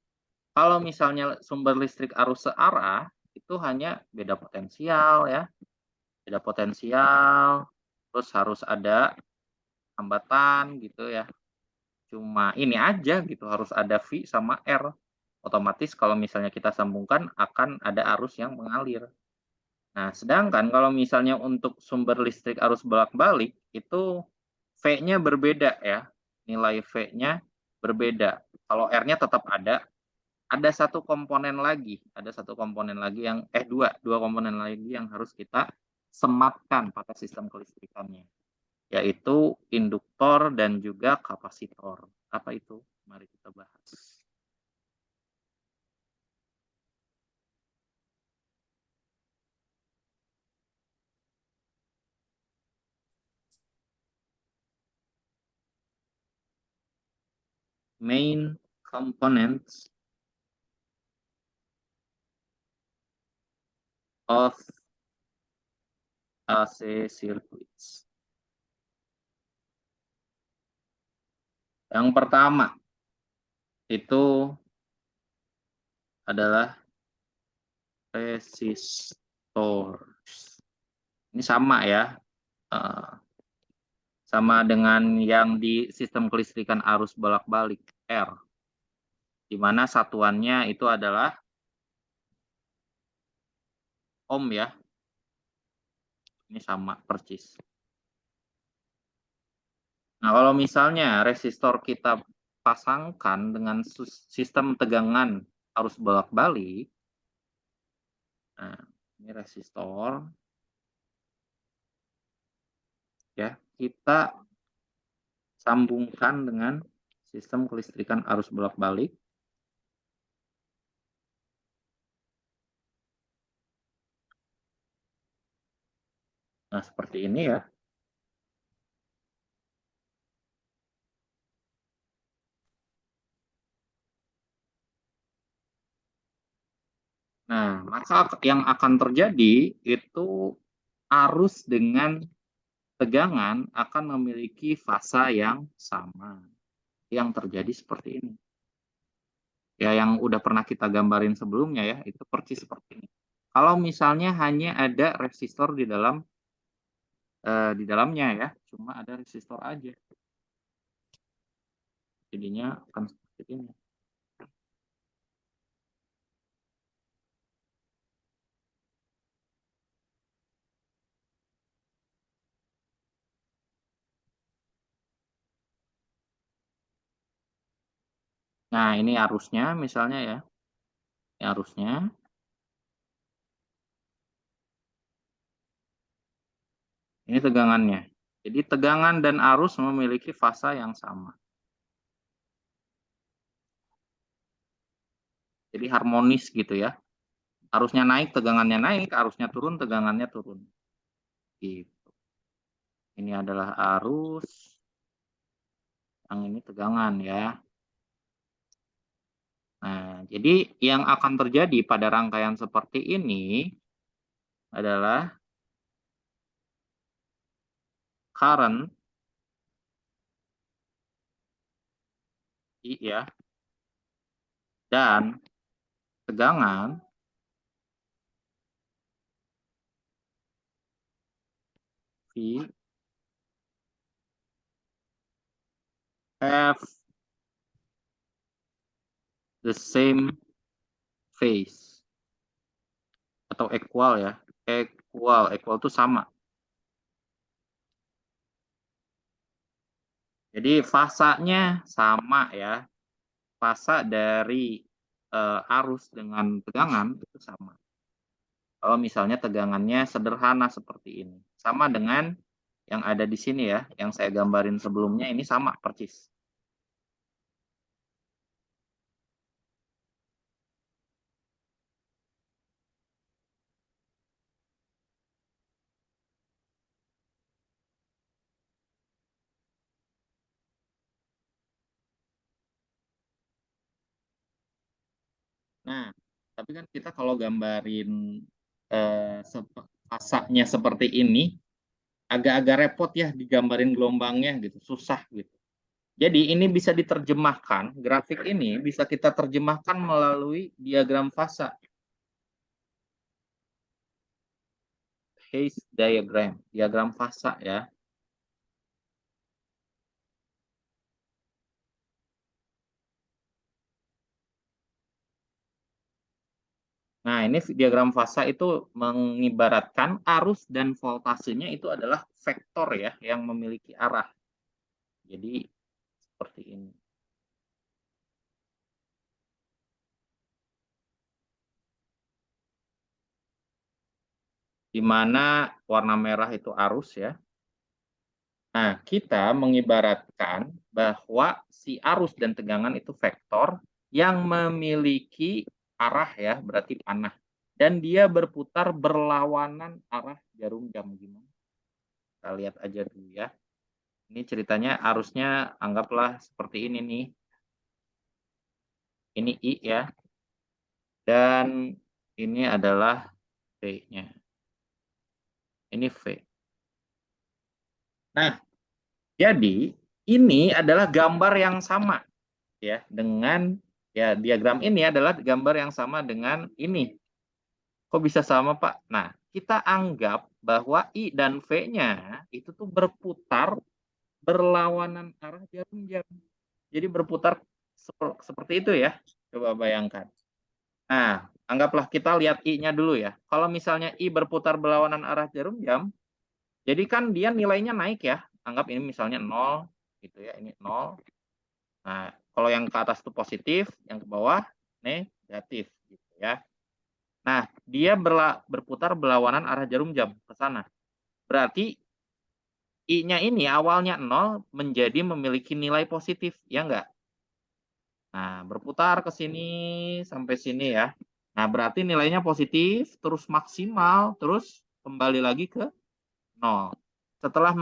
kalau misalnya sumber listrik arus searah, itu hanya beda potensial ya, beda potensial, terus harus ada hambatan gitu ya. Cuma ini aja gitu, harus ada V sama R. Otomatis kalau misalnya kita sambungkan akan ada arus yang mengalir. Nah, sedangkan kalau misalnya untuk sumber listrik arus bolak-balik itu V-nya berbeda ya. Nilai V-nya berbeda. Kalau R-nya tetap ada satu komponen lagi yang dua komponen lagi yang harus kita sematkan pada sistem kelistrikannya, yaitu induktor dan juga kapasitor. Apa itu? Mari kita bahas. Main components of AC circuits. Yang pertama itu adalah resistor. Ini sama ya, sama dengan yang di sistem kelistrikan arus bolak-balik R, di mana satuannya itu adalah ohm ya. Ini sama persis. Nah, kalau misalnya resistor kita pasangkan dengan sistem tegangan arus bolak-balik, nah ini resistor ya, kita sambungkan dengan sistem kelistrikan arus bolak-balik. Nah, seperti ini ya. Nah, maka yang akan terjadi itu arus dengan tegangan akan memiliki fasa yang sama. Yang terjadi seperti ini. Ya, yang udah pernah kita gambarin sebelumnya ya, itu persis seperti ini. Kalau misalnya hanya ada resistor di dalamnya ya, cuma ada resistor aja. Jadinya akan seperti ini. Nah, ini arusnya misalnya ya. Ini arusnya. Ini tegangannya. Jadi tegangan dan arus memiliki fasa yang sama. Jadi harmonis gitu ya. Arusnya naik, tegangannya naik, arusnya turun, tegangannya turun. Gitu. Ini adalah arus, yang ini tegangan ya. Nah, jadi yang akan terjadi pada rangkaian seperti ini adalah current I ya, dan tegangan V have the same phase atau equal ya. Equal itu sama. Jadi fasanya sama ya. Fasa dari arus dengan tegangan itu sama. Kalau misalnya tegangannya sederhana seperti ini. Sama dengan yang ada di sini ya, yang saya gambarin sebelumnya ini sama persis. Nah, tapi kan kita kalau gambarin fasanya seperti ini, agak-agak repot ya digambarin gelombangnya gitu, susah gitu. Jadi ini bisa diterjemahkan, grafik ini bisa kita terjemahkan melalui diagram fasa. Phase diagram, diagram fasa ya. Nah, ini diagram fasa itu mengibaratkan arus dan voltasenya itu adalah vektor ya yang memiliki arah. Jadi seperti ini. Di mana warna merah itu arus ya. Nah, kita mengibaratkan bahwa si arus dan tegangan itu vektor yang memiliki arah ya, berarti panah. Dan dia berputar berlawanan arah jarum jam. Gimana? Kita lihat aja dulu ya. Ini ceritanya arusnya anggaplah seperti ini nih. Ini I ya. Dan ini adalah V-nya. Ini V. Nah, jadi ini adalah gambar yang sama ya dengan ya diagram ini adalah gambar yang sama dengan ini. Kok bisa sama, Pak? Nah, kita anggap bahwa I dan V-nya itu tuh berputar berlawanan arah jarum jam. Jadi berputar seperti itu ya. Coba bayangkan. Nah, anggaplah kita lihat I-nya dulu ya. Kalau misalnya I berputar berlawanan arah jarum jam, jadi kan dia nilainya naik ya. Anggap ini misalnya 0 gitu ya, ini 0. Nah, kalau yang ke atas itu positif, yang ke bawah negatif gitu ya. Nah, dia berputar berlawanan arah jarum jam ke sana. Berarti I-nya ini awalnya 0 menjadi memiliki nilai positif, ya enggak? Nah, berputar ke sini sampai sini ya. Nah, berarti nilainya positif, terus maksimal, terus kembali lagi ke 0. Setelah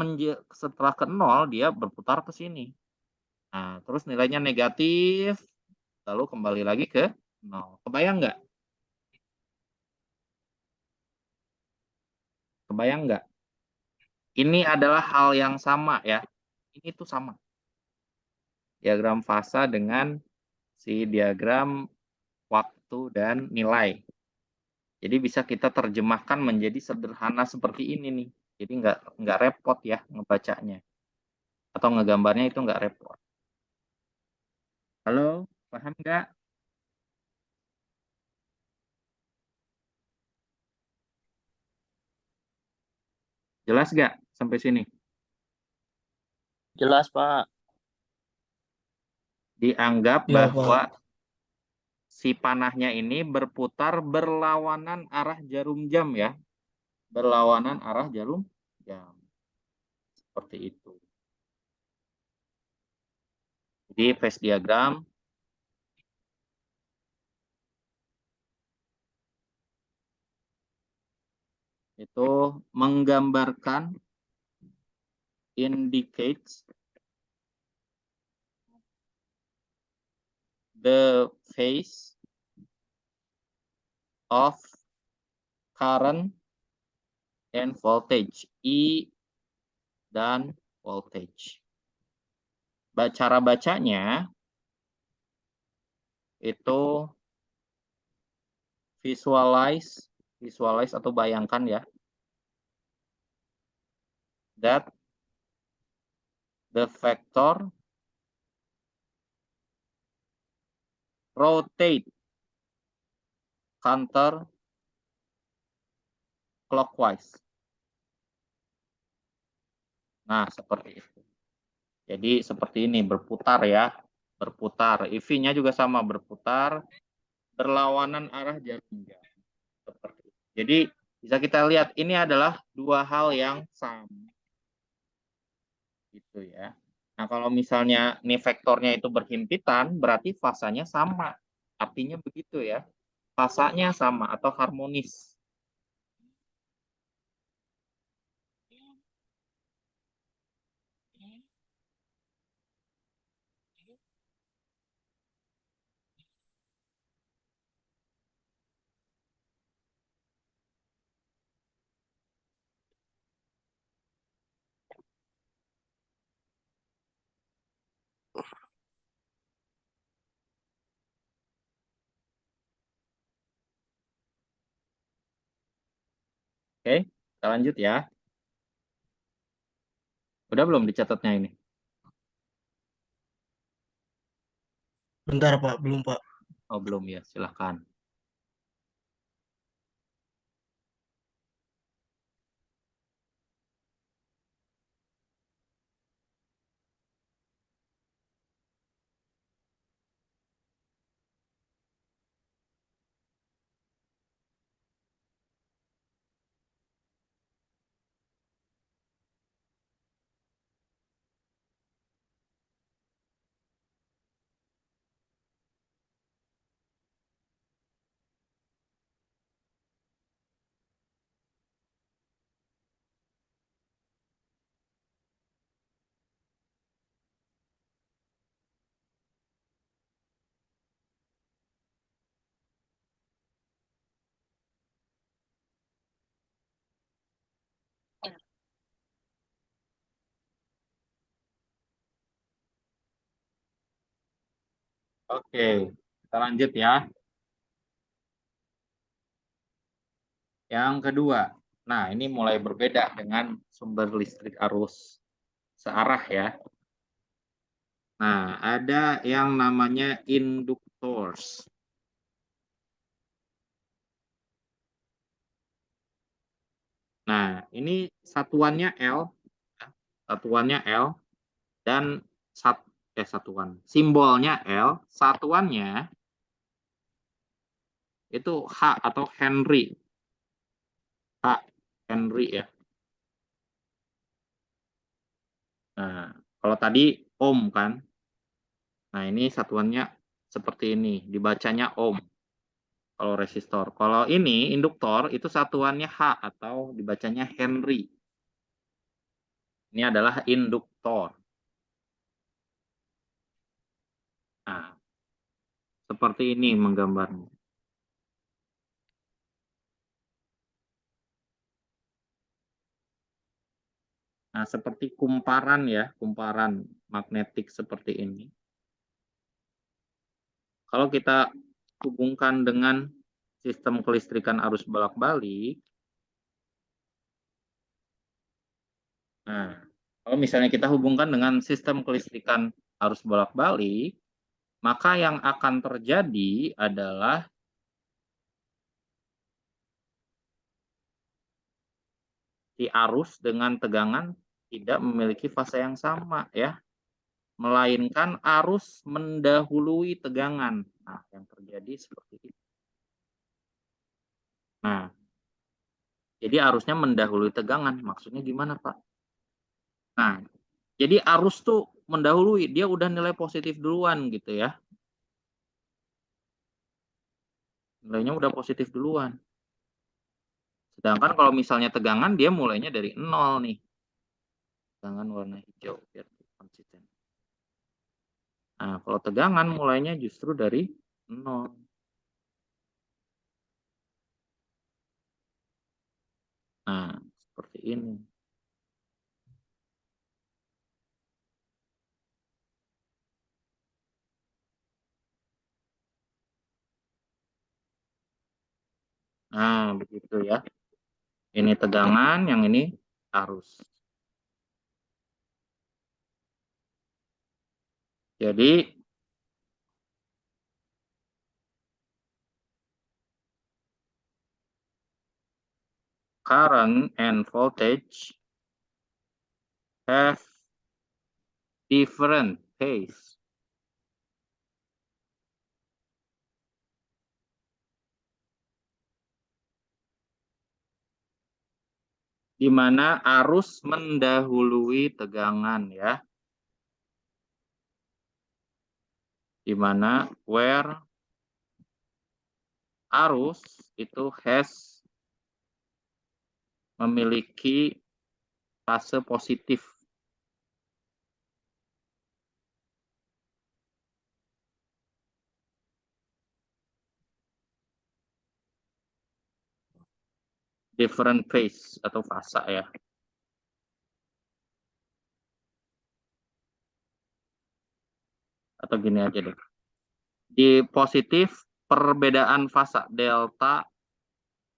ke 0, dia berputar ke sini. Nah, terus nilainya negatif, lalu kembali lagi ke 0. Kebayang nggak? Kebayang nggak? Ini adalah hal yang sama ya. Ini tuh sama. Diagram fasa dengan si diagram waktu dan nilai. Jadi bisa kita terjemahkan menjadi sederhana seperti ini nih. Jadi nggak repot ya ngebacanya atau ngegambarnya itu nggak repot. Halo, paham nggak? Jelas nggak sampai sini? Jelas, Pak. Dianggap Ya, bahwa Pak. si panahnya ini berputar berlawanan arah jarum jam ya. Berlawanan arah jarum jam. Seperti itu. Jadi phase diagram itu menggambarkan indicates the phase of current and voltage, I dan voltage. Cara bacanya itu visualize atau bayangkan ya, that the vector rotate counter clockwise. Nah, seperti itu. Jadi seperti ini berputar ya, berputar. IV-nya juga sama berputar berlawanan arah jarum jam. Seperti itu. Jadi bisa kita lihat ini adalah dua hal yang sama. Gitu ya. Nah, kalau misalnya nih vektornya itu berhimpitan, berarti fasanya sama. Artinya begitu ya. Fasanya sama atau harmonis. Oke, kita lanjut ya. Udah belum dicatatnya ini? Bentar, Pak. Belum, Pak. Oh, belum ya. Silahkan. Oke, kita lanjut ya. Yang kedua. Nah, ini mulai berbeda dengan sumber listrik arus searah ya. Nah, ada yang namanya inductors. Nah, ini satuannya L, satuannya L dan satuan. Simbolnya L, satuannya itu H atau Henry. H, Henry ya. Nah, kalau tadi ohm kan. Nah, ini satuannya seperti ini, dibacanya ohm. Kalau resistor. Kalau ini induktor itu satuannya H atau dibacanya Henry. Ini adalah induktor. Nah, seperti ini menggambarnya. Nah, seperti kumparan ya, kumparan magnetik seperti ini. Kalau kita hubungkan dengan sistem kelistrikan arus bolak-balik, nah, kalau misalnya kita hubungkan dengan sistem kelistrikan arus bolak-balik, maka yang akan terjadi adalah si arus dengan tegangan tidak memiliki fase yang sama ya, melainkan arus mendahului tegangan. Nah, yang terjadi seperti itu. Nah, jadi arusnya mendahului tegangan. Maksudnya gimana, Pak? Nah, jadi arus tuh mendahului, dia udah nilai positif duluan gitu ya. Nilainya udah positif duluan. Sedangkan kalau misalnya tegangan, dia mulainya dari 0 nih. Tegangan warna hijau, biar konsisten. Nah, kalau tegangan mulainya justru dari 0. Nah, seperti ini. Nah, begitu ya. Ini tegangan, yang ini arus. Jadi, current and voltage have different phase. Di mana arus mendahului tegangan ya. Di mana where arus itu has memiliki fase positif. Different phase atau fasa ya. Atau gini aja deh. Di positif perbedaan fasa delta.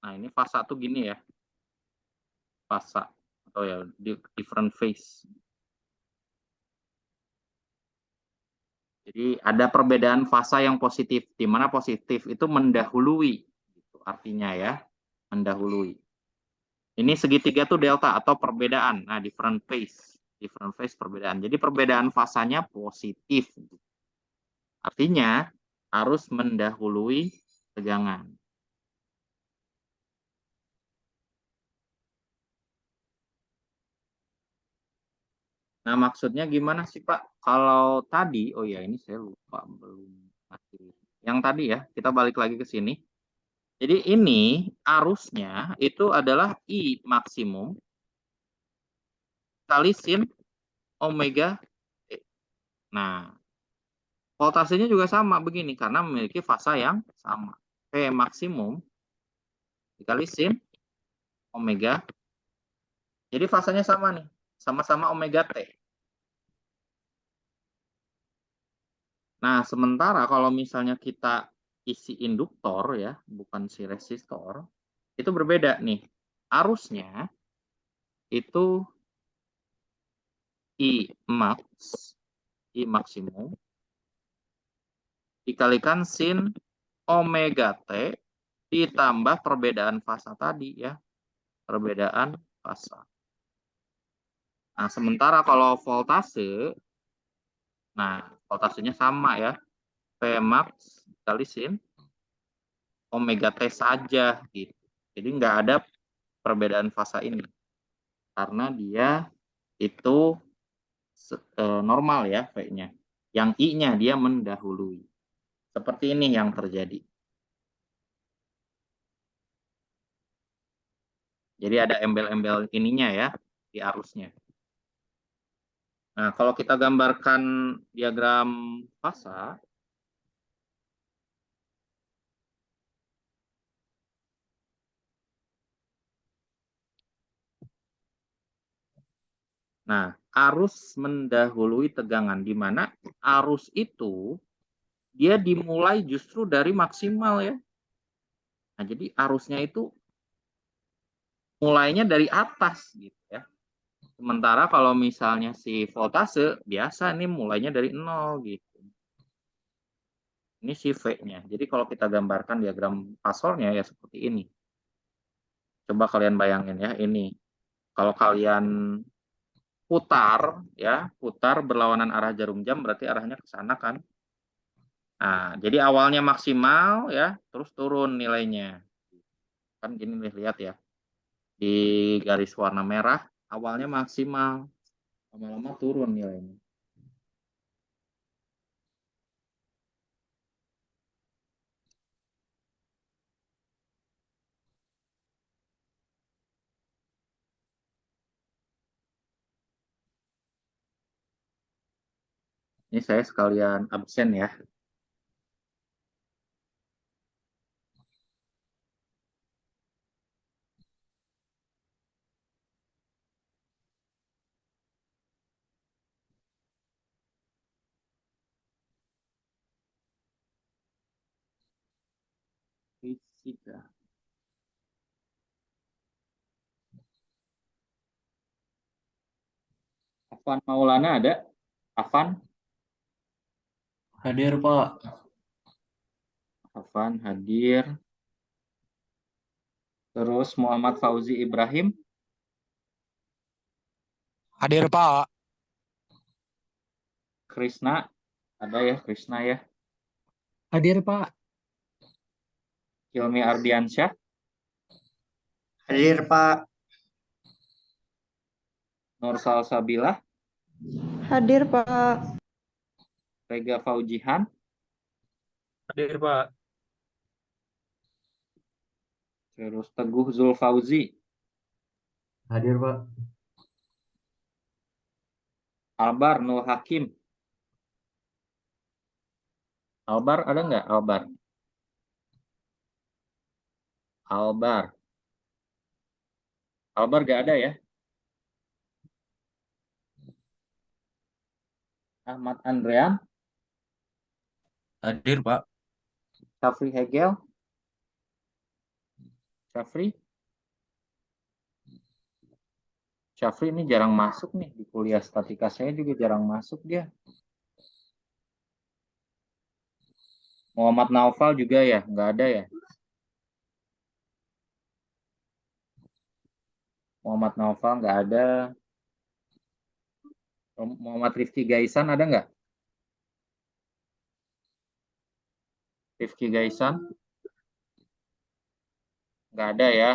Nah, ini fasa tuh gini ya. Fasa atau ya different phase. Jadi ada perbedaan fasa yang positif, di mana positif itu mendahului, gitu, artinya ya, mendahului. Ini segitiga tuh delta atau perbedaan, nah different phase perbedaan. Jadi perbedaan fasanya positif, artinya harus mendahului tegangan. Nah maksudnya gimana sih Pak? Kalau tadi, oh ya ini saya lupa belum. Yang tadi ya, kita balik lagi ke sini. Jadi ini arusnya itu adalah I maksimum kali sin omega T. Nah, voltasenya juga sama begini karena memiliki fasa yang sama. P maksimum dikali sin omega. Jadi fasanya sama nih, sama-sama omega T. Nah, sementara kalau misalnya kita isi induktor ya, bukan si resistor, itu berbeda nih. Arusnya itu I max, I maksimum dikalikan sin omega T ditambah perbedaan fasa tadi ya. Perbedaan fasa. Nah, sementara kalau voltase, nah voltasenya sama ya. P max kali sin omega T saja gitu. Jadi nggak ada perbedaan fasa ini. Karena dia itu normal ya V-nya. Yang I-nya dia mendahului. Seperti ini yang terjadi. Jadi ada embel-embel ininya ya di arusnya. Nah, kalau kita gambarkan diagram fasa, nah arus mendahului tegangan, di mana arus itu dia dimulai justru dari maksimal ya. Nah, jadi arusnya itu mulainya dari atas gitu ya. Sementara kalau misalnya si voltase biasa nih mulainya dari 0 gitu. Ini si V-nya. Jadi kalau kita gambarkan diagram pasolnya ya seperti ini. Coba kalian bayangin ya, ini. Kalau kalian putar ya, putar berlawanan arah jarum jam berarti arahnya ke sana kan. Nah, jadi awalnya maksimal ya, terus turun nilainya. Kan gini nih, lihat ya. Di garis warna merah awalnya maksimal, lama-lama turun nilainya. Ini saya sekalian absen ya. Fisika. Afan Maulana ada? Afan? Hadir, Pak. Afan hadir. Terus Muhammad Fauzi Ibrahim. Hadir, Pak. Krisna. Ada ya, Krisna ya. Hadir, Pak. Hilmi Ardiansyah. Hadir, Pak. Nur Salsabila. Hadir, Pak. Rega Faujihan. Hadir, Pak. Terus Teguh Zulfauzi. Hadir, Pak. Albar Nur Hakim. Albar ada nggak? Albar. Albar. Albar nggak ada ya? Ahmad Andrean. Hadir, Pak. Syafri Hegel. Syafri. Syafri ini jarang masuk nih di kuliah statika saya juga jarang masuk dia. Muhammad Naufal juga ya, nggak ada ya. Muhammad Naufal nggak ada. Muhammad Rifki Gaisan ada nggak? Rifki Gaisan? Nggak ada ya.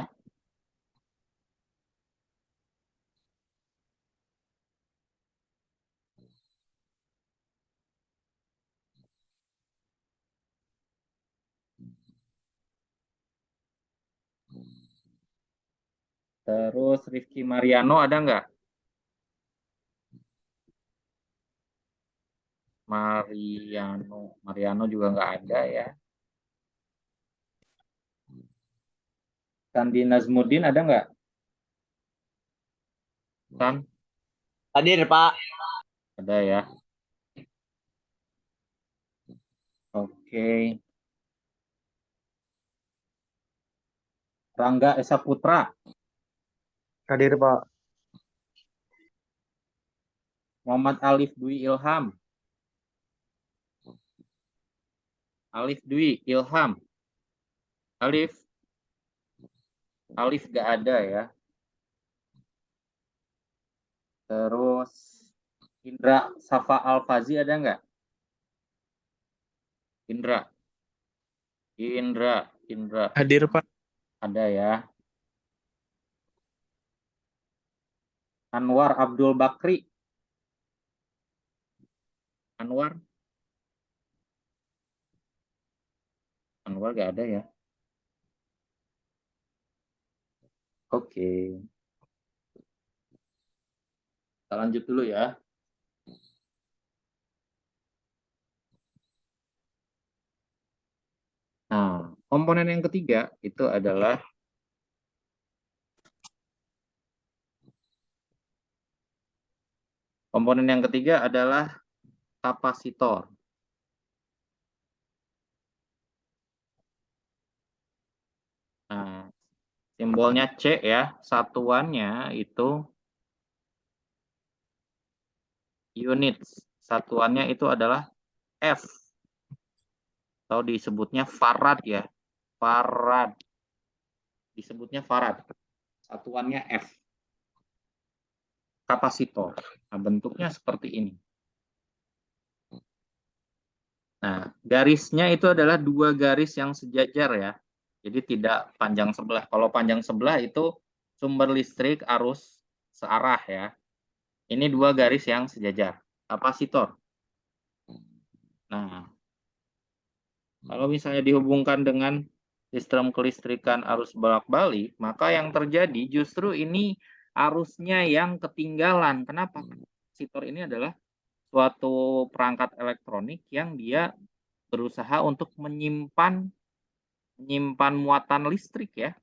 Terus Rifki Mariano ada nggak? Mariano juga nggak ada ya. Sandi Nazmuddin ada nggak? San? Hadir, Pak. Ada ya. Oke. Rangga Esa Putra. Hadir, Pak. Muhammad Alif Dwi Ilham. Alif Dwi Ilham. Alif. Alif nggak ada ya. Terus Indra Safa Alfazi ada nggak? Indra. Hadir, Pak. Ada ya. Anwar Abdul Bakri. Anwar nggak ada ya. Oke. Kita lanjut dulu ya. Nah, komponen yang ketiga itu adalah kapasitor. Nah, simbolnya C ya, satuannya itu units. Satuannya itu adalah F. Atau disebutnya farad ya. Farad. Disebutnya farad. Satuannya F. Kapasitor. Nah, bentuknya seperti ini. Nah, garisnya itu adalah dua garis yang sejajar ya. Jadi tidak panjang sebelah. Kalau panjang sebelah itu sumber listrik arus searah ya. Ini dua garis yang sejajar. Kapasitor. Nah, kalau misalnya dihubungkan dengan sistem kelistrikan arus bolak-balik, maka yang terjadi justru ini arusnya yang ketinggalan. Kenapa? Kapasitor ini adalah suatu perangkat elektronik yang dia berusaha untuk menyimpan muatan listrik ya.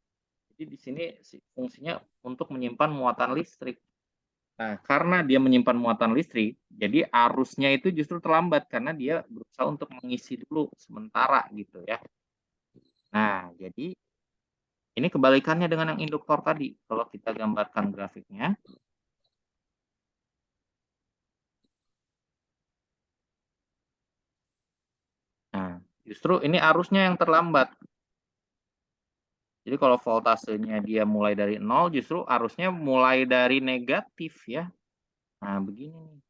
Jadi di sini fungsinya untuk menyimpan muatan listrik. Nah, karena dia menyimpan muatan listrik, jadi arusnya itu justru terlambat karena dia berusaha untuk mengisi dulu sementara gitu ya. Nah, jadi ini kebalikannya dengan yang induktor tadi. Kalau kita gambarkan grafiknya. Nah, justru ini arusnya yang terlambat. Jadi kalau voltasenya dia mulai dari 0, justru arusnya mulai dari negatif ya. Nah, begini nih.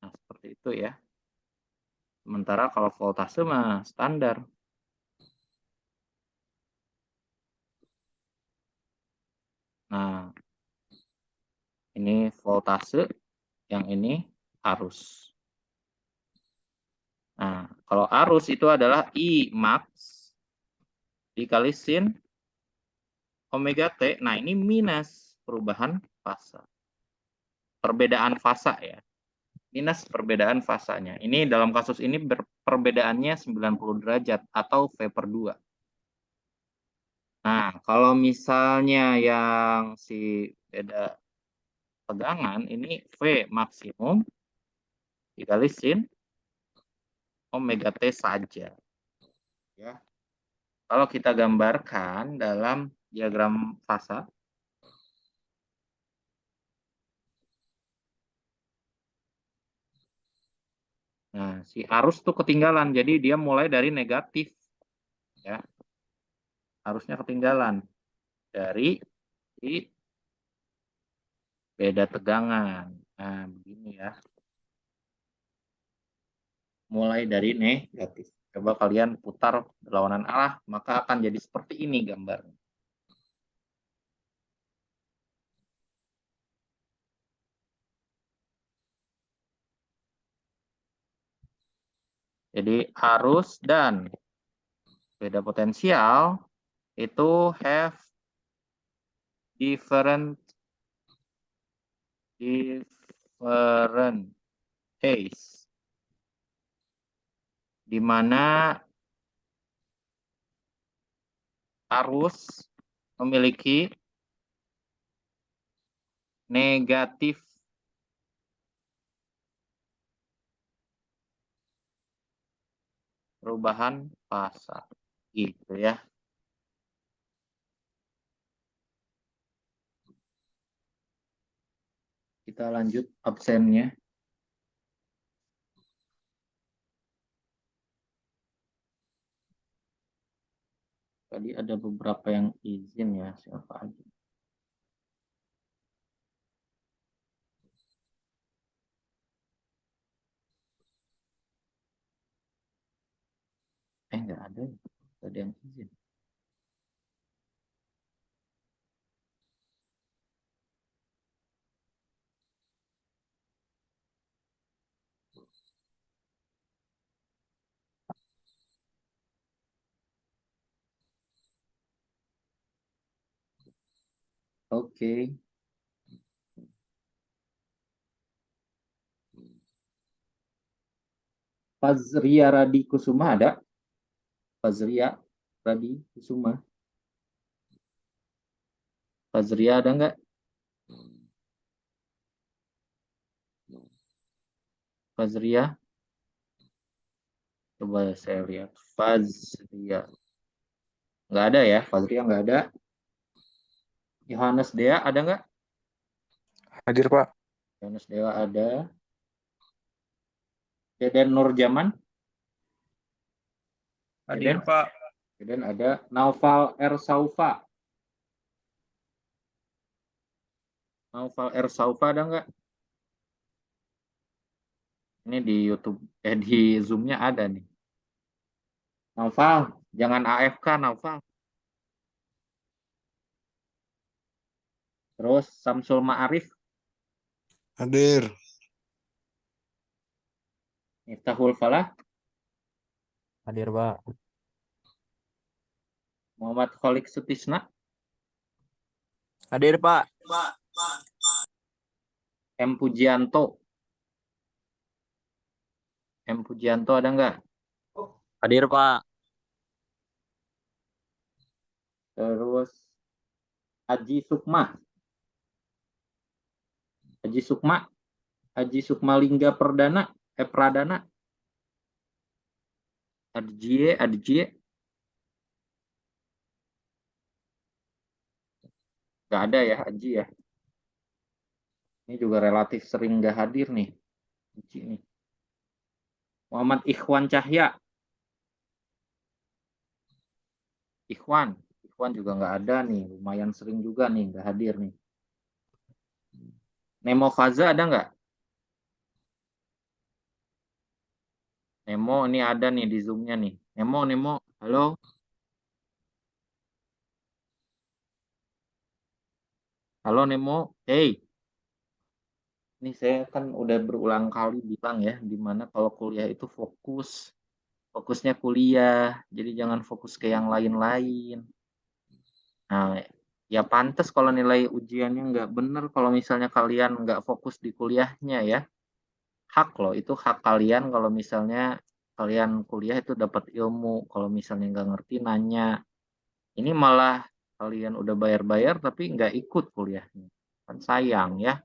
Nah, seperti itu ya. Sementara kalau voltase mah standar. Nah, ini voltase, yang ini arus. Nah, kalau arus itu adalah I max dikali sin omega T. Nah, ini minus perubahan fasa. Perbedaan fasa ya. Minus perbedaan fasanya. Ini dalam kasus ini perbedaannya 90 derajat atau V per 2. Nah, kalau misalnya yang si beda tegangan, ini V maksimum dikali sin omega T saja. Ya. Kalau kita gambarkan dalam diagram fasa, nah si arus tuh ketinggalan, jadi dia mulai dari negatif, ya, arusnya ketinggalan dari si beda tegangan. Nah begini ya, mulai dari negatif. Coba kalian putar berlawanan arah, maka akan jadi seperti ini gambarnya. Jadi arus dan beda potensial itu have different phase, di mana arus memiliki negatif perubahan fasa gitu ya. Kita lanjut absennya. Tadi ada beberapa yang izin ya, siapa aja. Nggak ada. Ada yang izin. Oke. Fazria Radi Kusuma ada? Fazria Radi Kusuma. Fazria ada nggak? Fazria? Coba saya lihat. Fazria. Nggak ada ya, Fazria nggak ada. Yohanes Dea ada nggak? Hadir, Pak. Yohanes Dea ada. Deden Nurjaman. Hadir, Deden? Pak. Deden ada. Naufal R. Saufa. Naufal R. Saufa ada nggak? Ini di YouTube, di Zoom-nya ada nih. Naufal, jangan AFK Naufal. Terus Samsul Ma'arif. Hadir. Miftahul Falah. Hadir, Pak. Muhammad Kholik Sutisna. Hadir, Pak. M. Pujianto. M. Pujianto ada nggak? Hadir, Pak. Terus Haji Sukma. Haji Sukma. Haji Sukma Lingga Pradana. Adjie. Nggak ada ya, Haji ya. Ini juga relatif sering nggak hadir nih. Haji nih. Muhammad Ikhwan Cahya. Ikhwan juga nggak ada nih. Lumayan sering juga nih nggak hadir nih. Nemo Faza ada nggak? Nemo ini ada nih di Zoom-nya nih. Nemo, halo. Halo Nemo, hey. Ini saya kan udah berulang kali bilang ya, dimana kalau kuliah itu fokusnya kuliah, jadi jangan fokus ke yang lain-lain. Nah, ya pantas kalau nilai ujiannya nggak bener kalau misalnya kalian nggak fokus di kuliahnya ya. Hak loh, itu hak kalian kalau misalnya kalian kuliah itu dapat ilmu, kalau misalnya nggak ngerti nanya. Ini malah kalian udah bayar-bayar tapi nggak ikut kuliahnya. Kan sayang ya.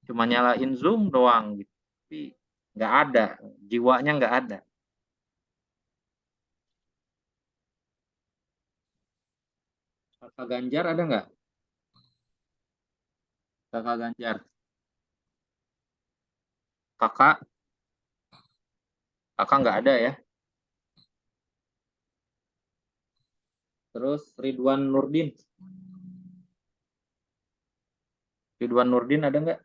Cuma nyalain Zoom doang gitu. Tapi nggak ada, jiwanya nggak ada. Kakak Ganjar ada nggak? Kakak Ganjar. Kakak nggak ada ya. Terus Ridwan Nurdin. Ridwan Nurdin ada nggak?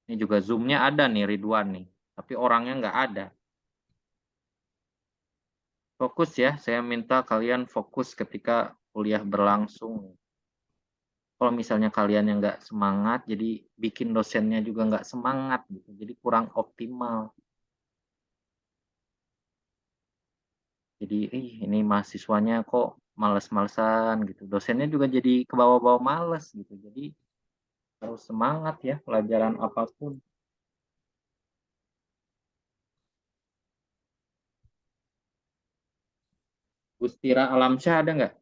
Ini juga Zoom-nya ada nih Ridwan nih. Tapi orangnya nggak ada. Fokus ya, saya minta kalian fokus ketika kuliah berlangsung. Kalau misalnya kalian yang nggak semangat, jadi bikin dosennya juga nggak semangat gitu. Jadi kurang optimal. Jadi ini mahasiswanya kok males-malesan gitu. Dosennya juga jadi kebawa-bawa males gitu. Jadi harus semangat ya pelajaran apapun. Gustira Alamsyah ada nggak?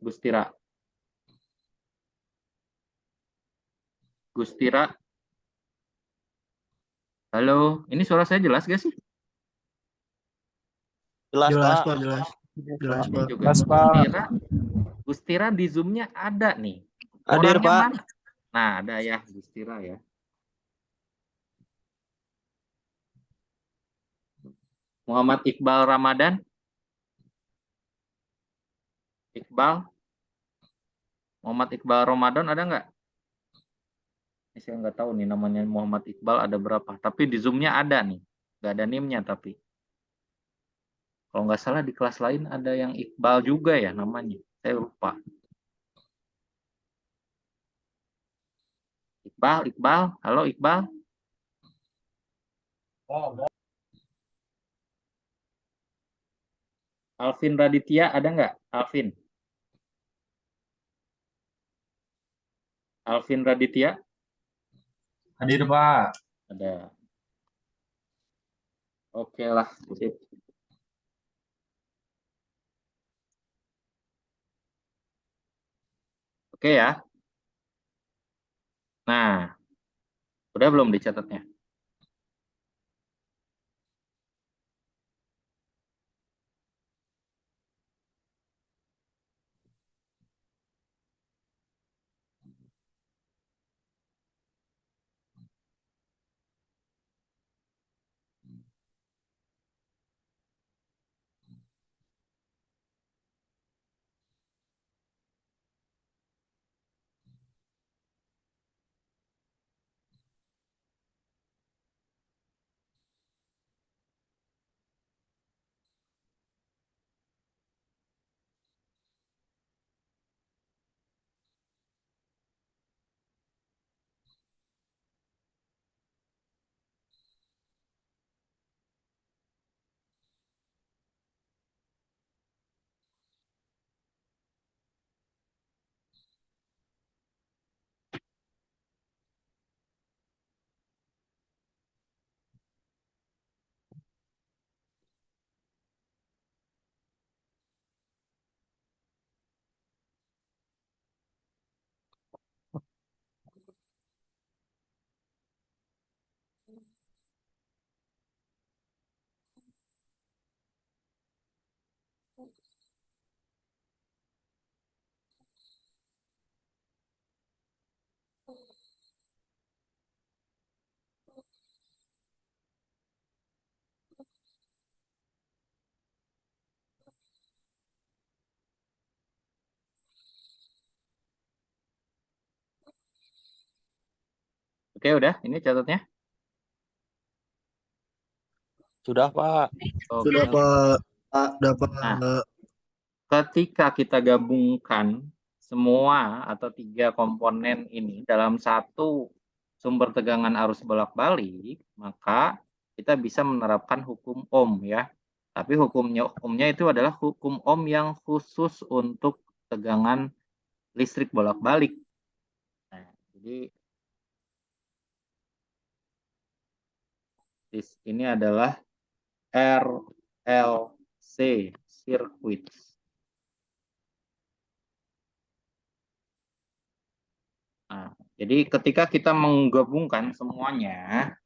Gustira. Halo, ini suara saya jelas gak sih? Jelas, Pak. Jelas. Ini Pak. juga Gustira di Zoom-nya ada nih. Hadir, Orangnya Pak. mana? Nah, ada ya Gustira ya. Muhammad Iqbal Ramadan. Muhammad Iqbal Ramadan ada nggak? Ini saya nggak tahu nih namanya Muhammad Iqbal ada berapa. Tapi di Zoom-nya ada nih. Nggak ada NIM-nya tapi. Kalau nggak salah di kelas lain ada yang Iqbal juga ya namanya. Saya lupa. Iqbal. Halo Iqbal. Alvin Raditya ada nggak? Alvin Raditya? Hadir, Pak. Ada. Oke lah. Sip. Oke ya. Nah, udah belum dicatatnya? Oke, udah. Ini catatnya. Sudah, Pak. Oke. Sudah, Pak. Nah, Sudah, Pak. ketika kita gabungkan semua atau 3 komponen ini dalam satu sumber tegangan arus bolak-balik, maka kita bisa menerapkan hukum Ohm ya. Tapi hukumnya itu adalah hukum Ohm yang khusus untuk tegangan listrik bolak-balik. Nah, jadi ini adalah RLC circuit. Nah, jadi ketika kita menggabungkan semuanya,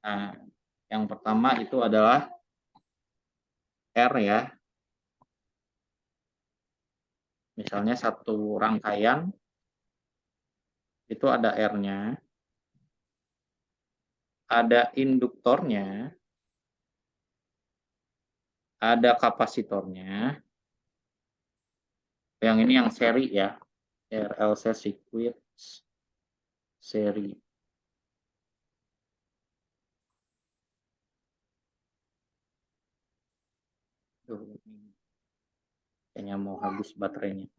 nah, yang pertama itu adalah R ya. Misalnya satu rangkaian itu ada R-nya, ada induktornya, ada kapasitornya. Yang ini yang seri ya, RLC circuit seri. Kayaknya mau habis baterainya.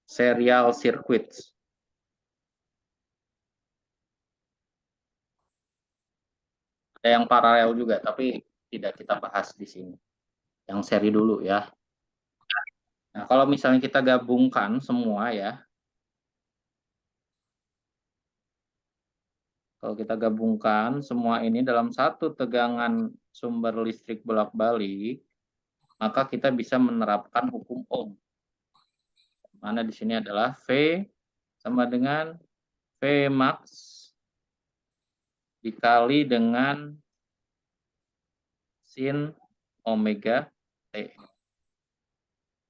Serial circuits. Ada yang paralel juga, tapi tidak kita bahas di sini. Yang seri dulu ya. Nah, kalau misalnya kita gabungkan semua ya. Kalau kita gabungkan semua ini dalam satu tegangan sumber listrik bolak-balik, maka kita bisa menerapkan hukum Ohm. Mana di sini adalah V sama dengan V max dikali dengan sin omega T.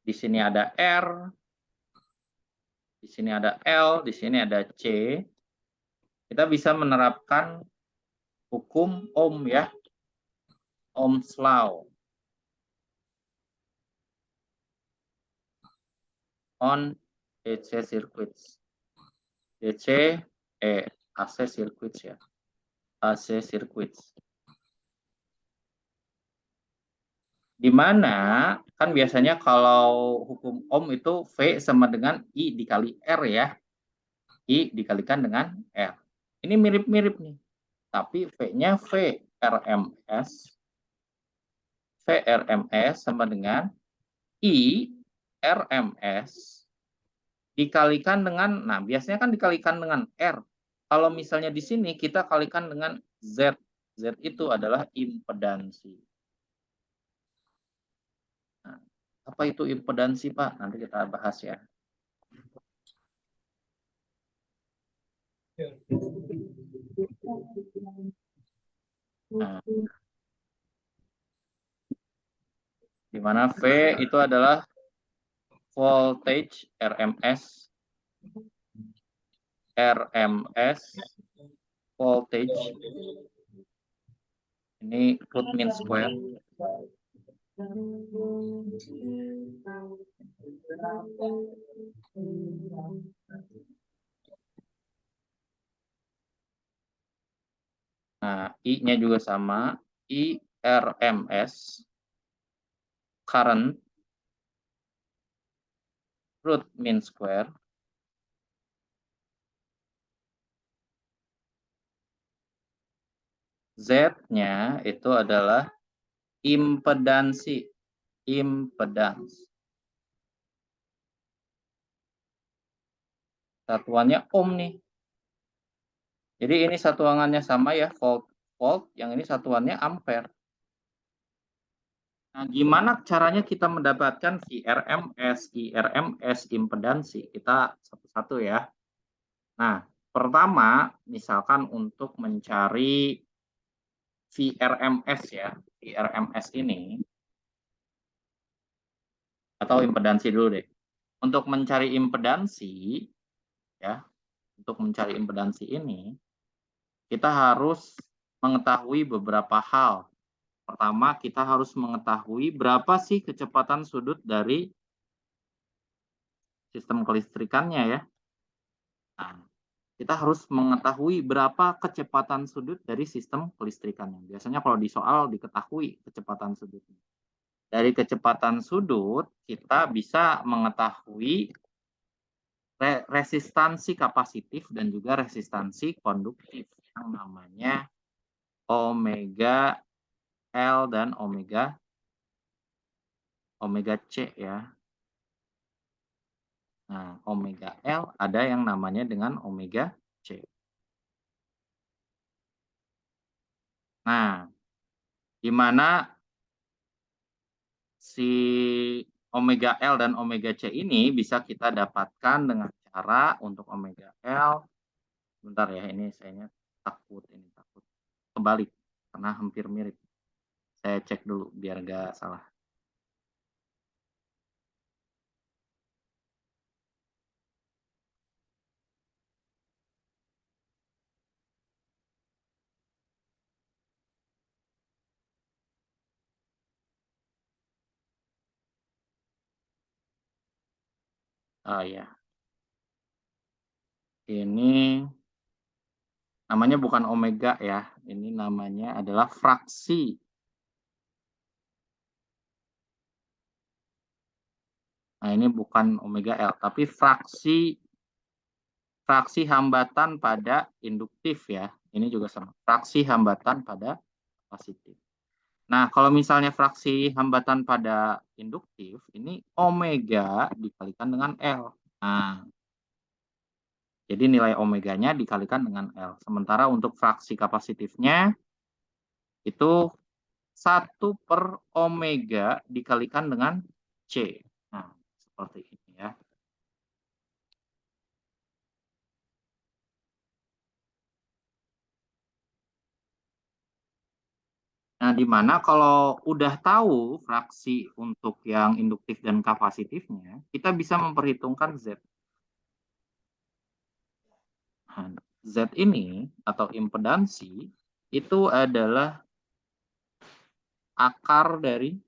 Di sini ada R, di sini ada L, di sini ada C. Kita bisa menerapkan hukum Ohm ya, Ohm's law on DC circuits. AC circuits ya, AC circuits. Di mana kan biasanya kalau hukum Ohm itu V sama dengan I dikali R ya, I dikalikan dengan R. Ini mirip-mirip nih, tapi V-nya VRMS. VRMS sama dengan I RMS dikalikan dengan, nah biasanya kan dikalikan dengan R. Kalau misalnya di sini kita kalikan dengan Z. Z itu adalah impedansi. Nah, apa itu impedansi, Pak? Nanti kita bahas ya. Nah, di mana V itu adalah voltage RMS, voltage, ini root mean square. Nah, I-nya juga sama, I RMS, current, root mean square, Z-nya itu adalah impedansi, impedans. Satuannya ohm nih. Jadi ini satuannya sama ya, volt, yang ini satuannya ampere. Nah, gimana caranya kita mendapatkan VRMS, IRMS, impedansi? Kita satu-satu ya. Nah, pertama, misalkan untuk mencari VRMS ya, VRMS ini, atau impedansi dulu deh. Untuk mencari impedansi, ya, untuk mencari impedansi ini, kita harus mengetahui beberapa hal. Pertama, kita harus mengetahui berapa sih kecepatan sudut dari sistem kelistrikannya ya. Nah, kita harus mengetahui berapa kecepatan sudut dari sistem kelistrikannya. Biasanya kalau di soal diketahui kecepatan sudutnya. Dari kecepatan sudut, kita bisa mengetahui resistansi kapasitif dan juga resistansi konduktif yang namanya omega L dan omega C ya. Nah, omega L ada yang namanya dengan omega C. Nah, di mana si omega L dan omega C ini bisa kita dapatkan dengan cara untuk omega L. Bentar ya, ini saya takut kebalik karena hampir mirip. Saya cek dulu biar nggak salah. Oh ya, ini namanya bukan omega ya, ini namanya adalah fraksi. Nah, ini bukan omega L, tapi fraksi hambatan pada induktif ya. Ini juga sama, fraksi hambatan pada kapasitif. Nah, kalau misalnya fraksi hambatan pada induktif, ini omega dikalikan dengan L. Nah, jadi nilai omeganya dikalikan dengan L. Sementara untuk fraksi kapasitifnya, itu 1/omega dikalikan dengan C. Nah, seperti ini ya. Nah, di mana kalau udah tahu fraksi untuk yang induktif dan kapasitifnya, kita bisa memperhitungkan Z. Nah, Z ini atau impedansi itu adalah akar dari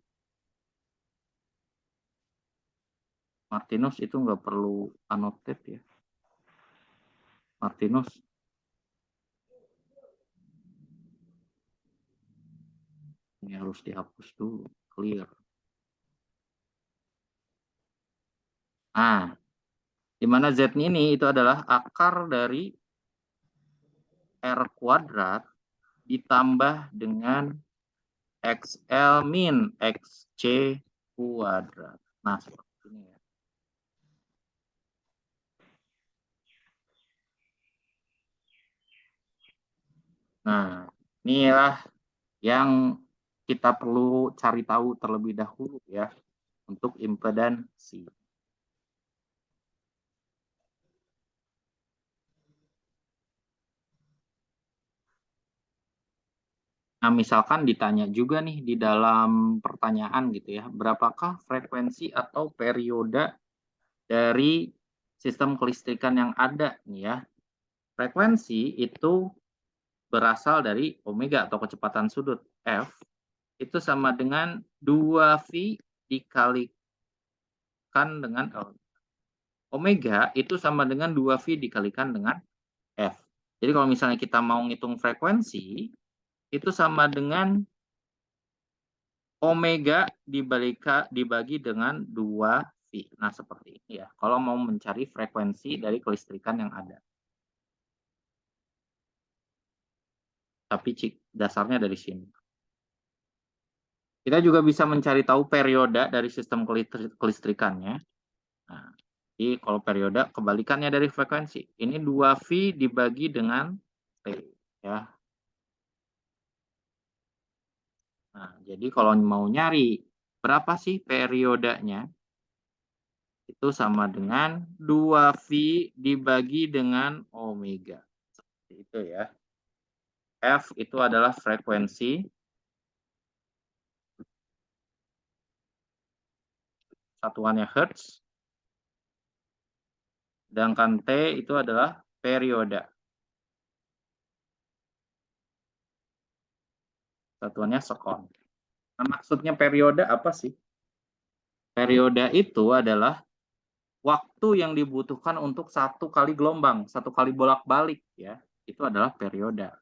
Martinus, itu nggak perlu annotate ya. Martinus. Ini harus dihapus dulu, clear. Nah, di mana Z ini itu adalah akar dari R kuadrat ditambah dengan XL min XC kuadrat. Nah, seperti ini ya. Nah, inilah yang kita perlu cari tahu terlebih dahulu ya untuk impedansi. Nah, misalkan ditanya juga nih di dalam pertanyaan gitu ya, berapakah frekuensi atau periode dari sistem kelistrikan yang ada nih ya. Frekuensi itu berasal dari omega atau kecepatan sudut F itu sama dengan 2V dikalikan dengan omega itu sama dengan 2V dikalikan dengan F. Jadi kalau misalnya kita mau ngitung frekuensi itu sama dengan omega dibagi dengan 2V. Nah, seperti ini ya. Kalau mau mencari frekuensi dari kelistrikan yang ada. Tapi dasarnya dari sini. Kita juga bisa mencari tahu periode dari sistem kelistrikannya. Nah, jadi kalau periode kebalikannya dari frekuensi. Ini 2V dibagi dengan T ya. Nah, jadi kalau mau nyari berapa sih periodenya? Itu sama dengan 2V dibagi dengan omega. Seperti itu ya. F itu adalah frekuensi. Satuannya Hertz. Sedangkan T itu adalah periode. Satuannya sekon. Nah, maksudnya periode apa sih? Periode itu adalah waktu yang dibutuhkan untuk satu kali gelombang, satu kali bolak-balik ya, itu adalah periode.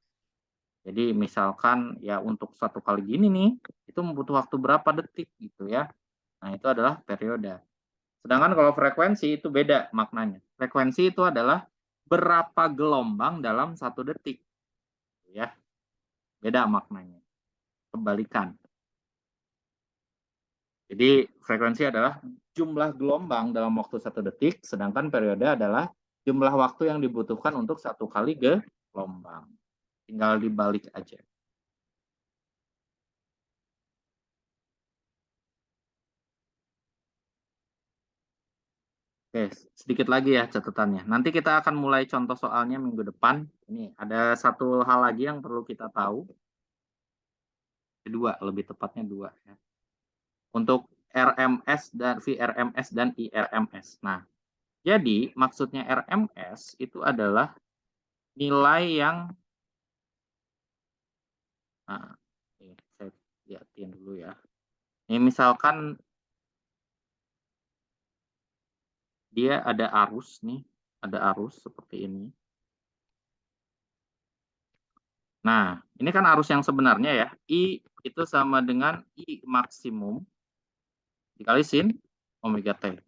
Jadi misalkan ya untuk satu kali gini nih, itu membutuh waktu berapa detik gitu ya. Nah, itu adalah periode. Sedangkan kalau frekuensi itu beda maknanya. Frekuensi itu adalah berapa gelombang dalam satu detik. Ya, beda maknanya. Kebalikan. Jadi frekuensi adalah jumlah gelombang dalam waktu satu detik, sedangkan periode adalah jumlah waktu yang dibutuhkan untuk satu kali gelombang. Tinggal dibalik aja. Oke, sedikit lagi ya catatannya. Nanti kita akan mulai contoh soalnya minggu depan. Ini ada satu hal lagi yang perlu kita tahu. Dua, lebih tepatnya dua ya. Untuk RMS dan VRMS dan IRMS. Nah, jadi maksudnya RMS itu adalah nilai yang nah, saya lihatin dulu ya. Ini misalkan dia ada arus nih, ada arus seperti ini. Nah, ini kan arus yang sebenarnya ya. I itu sama dengan I maksimum dikali sin omega T.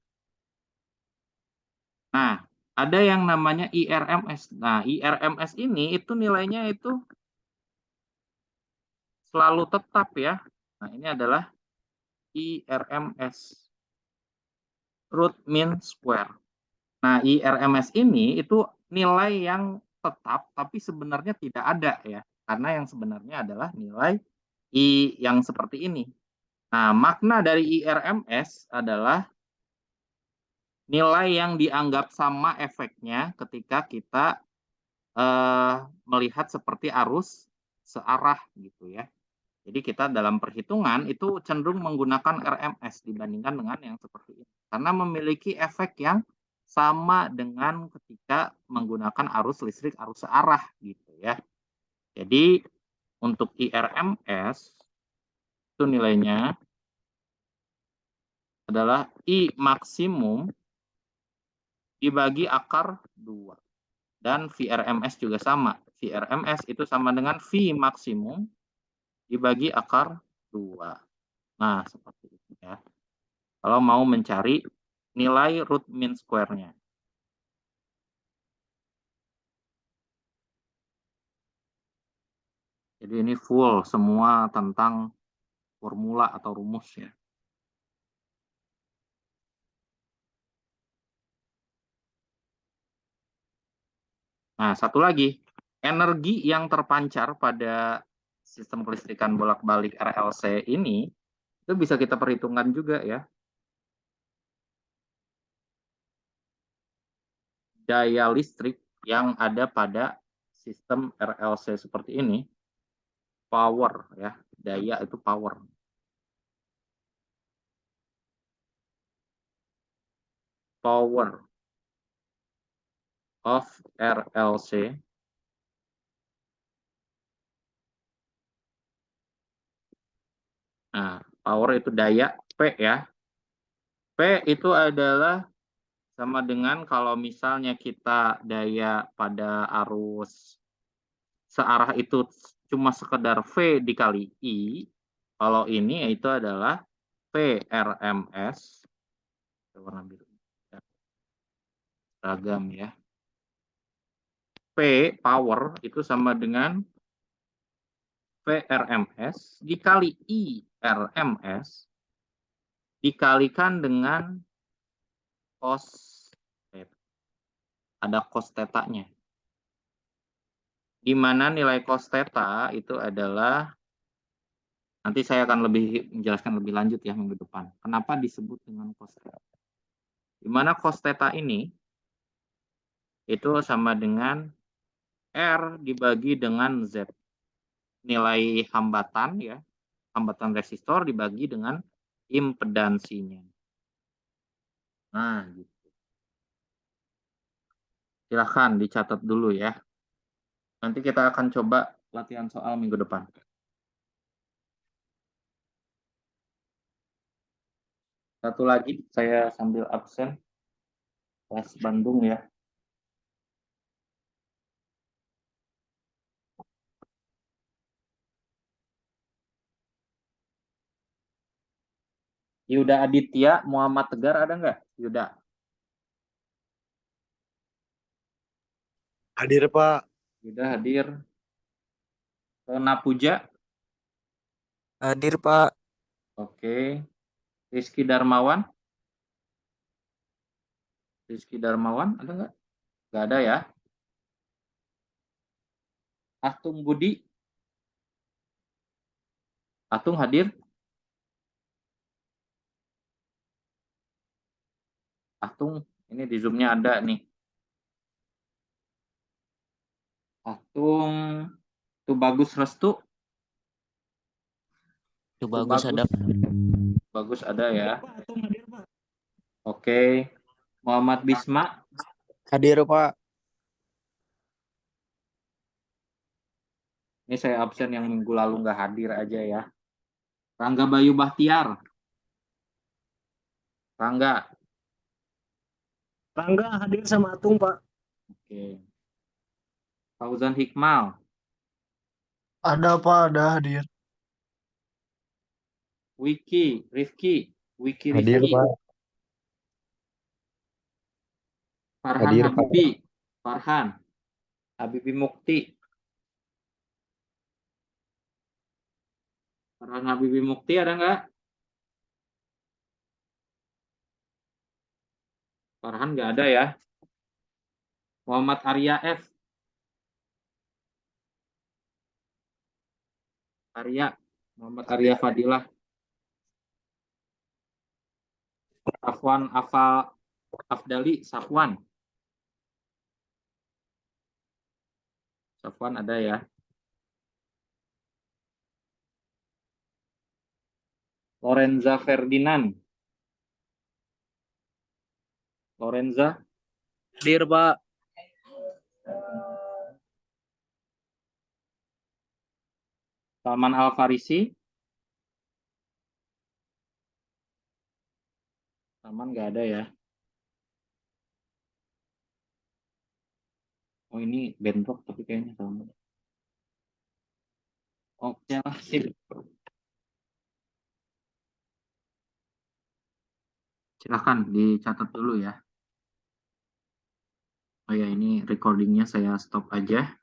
Nah, ada yang namanya IRMS. Nah, IRMS ini itu nilainya itu selalu tetap ya. Nah, ini adalah IRMS. Root mean square. Nah, IRMS ini itu nilai yang tetap tapi sebenarnya tidak ada ya. Karena yang sebenarnya adalah nilai I yang seperti ini. Nah, makna dari IRMS adalah nilai yang dianggap sama efeknya ketika kita melihat seperti arus searah gitu ya. Jadi kita dalam perhitungan itu cenderung menggunakan RMS dibandingkan dengan yang seperti ini. Karena memiliki efek yang sama dengan ketika menggunakan arus listrik arus searah gitu ya. Jadi untuk IRMS itu nilainya adalah I maksimum dibagi akar 2. Dan VRMS juga sama. VRMS itu sama dengan V maksimum dibagi akar 2. Nah, seperti itu ya. Kalau mau mencari nilai root mean square-nya. Jadi ini full semua tentang formula atau rumus ya. Nah, satu lagi, energi yang terpancar pada sistem kelistrikan bolak-balik RLC ini itu bisa kita perhitungkan juga ya. Daya listrik yang ada pada sistem RLC seperti ini, power ya, daya itu power. Power of RLC nah, power itu daya P ya. P itu adalah sama dengan kalau misalnya kita daya pada arus searah itu cuma sekedar V dikali I. Kalau ini itu adalah PRMS. Warna biru. Seragam ya. P power itu sama dengan VRMS dikali IRMS dikalikan dengan cos theta. Ada cos theta-nya. Di mana nilai cos theta itu adalah nanti saya akan lebih menjelaskan lebih lanjut ya minggu depan. Kenapa disebut dengan cos theta? Di mana cos theta ini itu sama dengan R dibagi dengan Z. Nilai hambatan ya, hambatan resistor dibagi dengan impedansinya. Nah, gitu. Silahkan dicatat dulu ya. Nanti kita akan coba latihan soal minggu depan. Satu lagi, saya sambil absen. Kelas Bandung ya. Yuda Aditya, Muhammad Tegar ada nggak? Yuda. Hadir, Pak. Yuda hadir. Rona Puja. Hadir, Pak. Oke. Rizky Darmawan. Rizky Darmawan ada nggak? Nggak ada ya. Atung Budi. Atung hadir. Atung, ini di Zoom-nya ada nih. Atung, tuh bagus Restu. Itu bagus ada. Bagus ada ya. Oke. Muhammad Bisma. Hadir, Pak. Ini saya absen yang minggu lalu nggak hadir aja ya. Rangga Bayu Bahtiar. Rangga. Rangga hadir sama Atung, Pak. Oke. Fauzan Hikmal. Ada, Pak. Ada hadir. Wiki Rifki. Hadir, Pak. Farhan Hadir, Pak. Habibi. Farhan. Habibi Mukti. Farhan Habibi Mukti ada nggak? Farhan nggak ada ya. Muhammad Arya F. Muhammad Arya Fadilah. Safwan Afdali. Safwan ada ya. Lorenza Ferdinand. Lorenza. Hadir, Pak. Salman Al Farisi. Salman nggak ada ya. Oh ini bentrok tapi kayaknya Salman. Oke lah, sip. Silahkan dicatat dulu ya. Oh ya, ini recordingnya saya stop aja.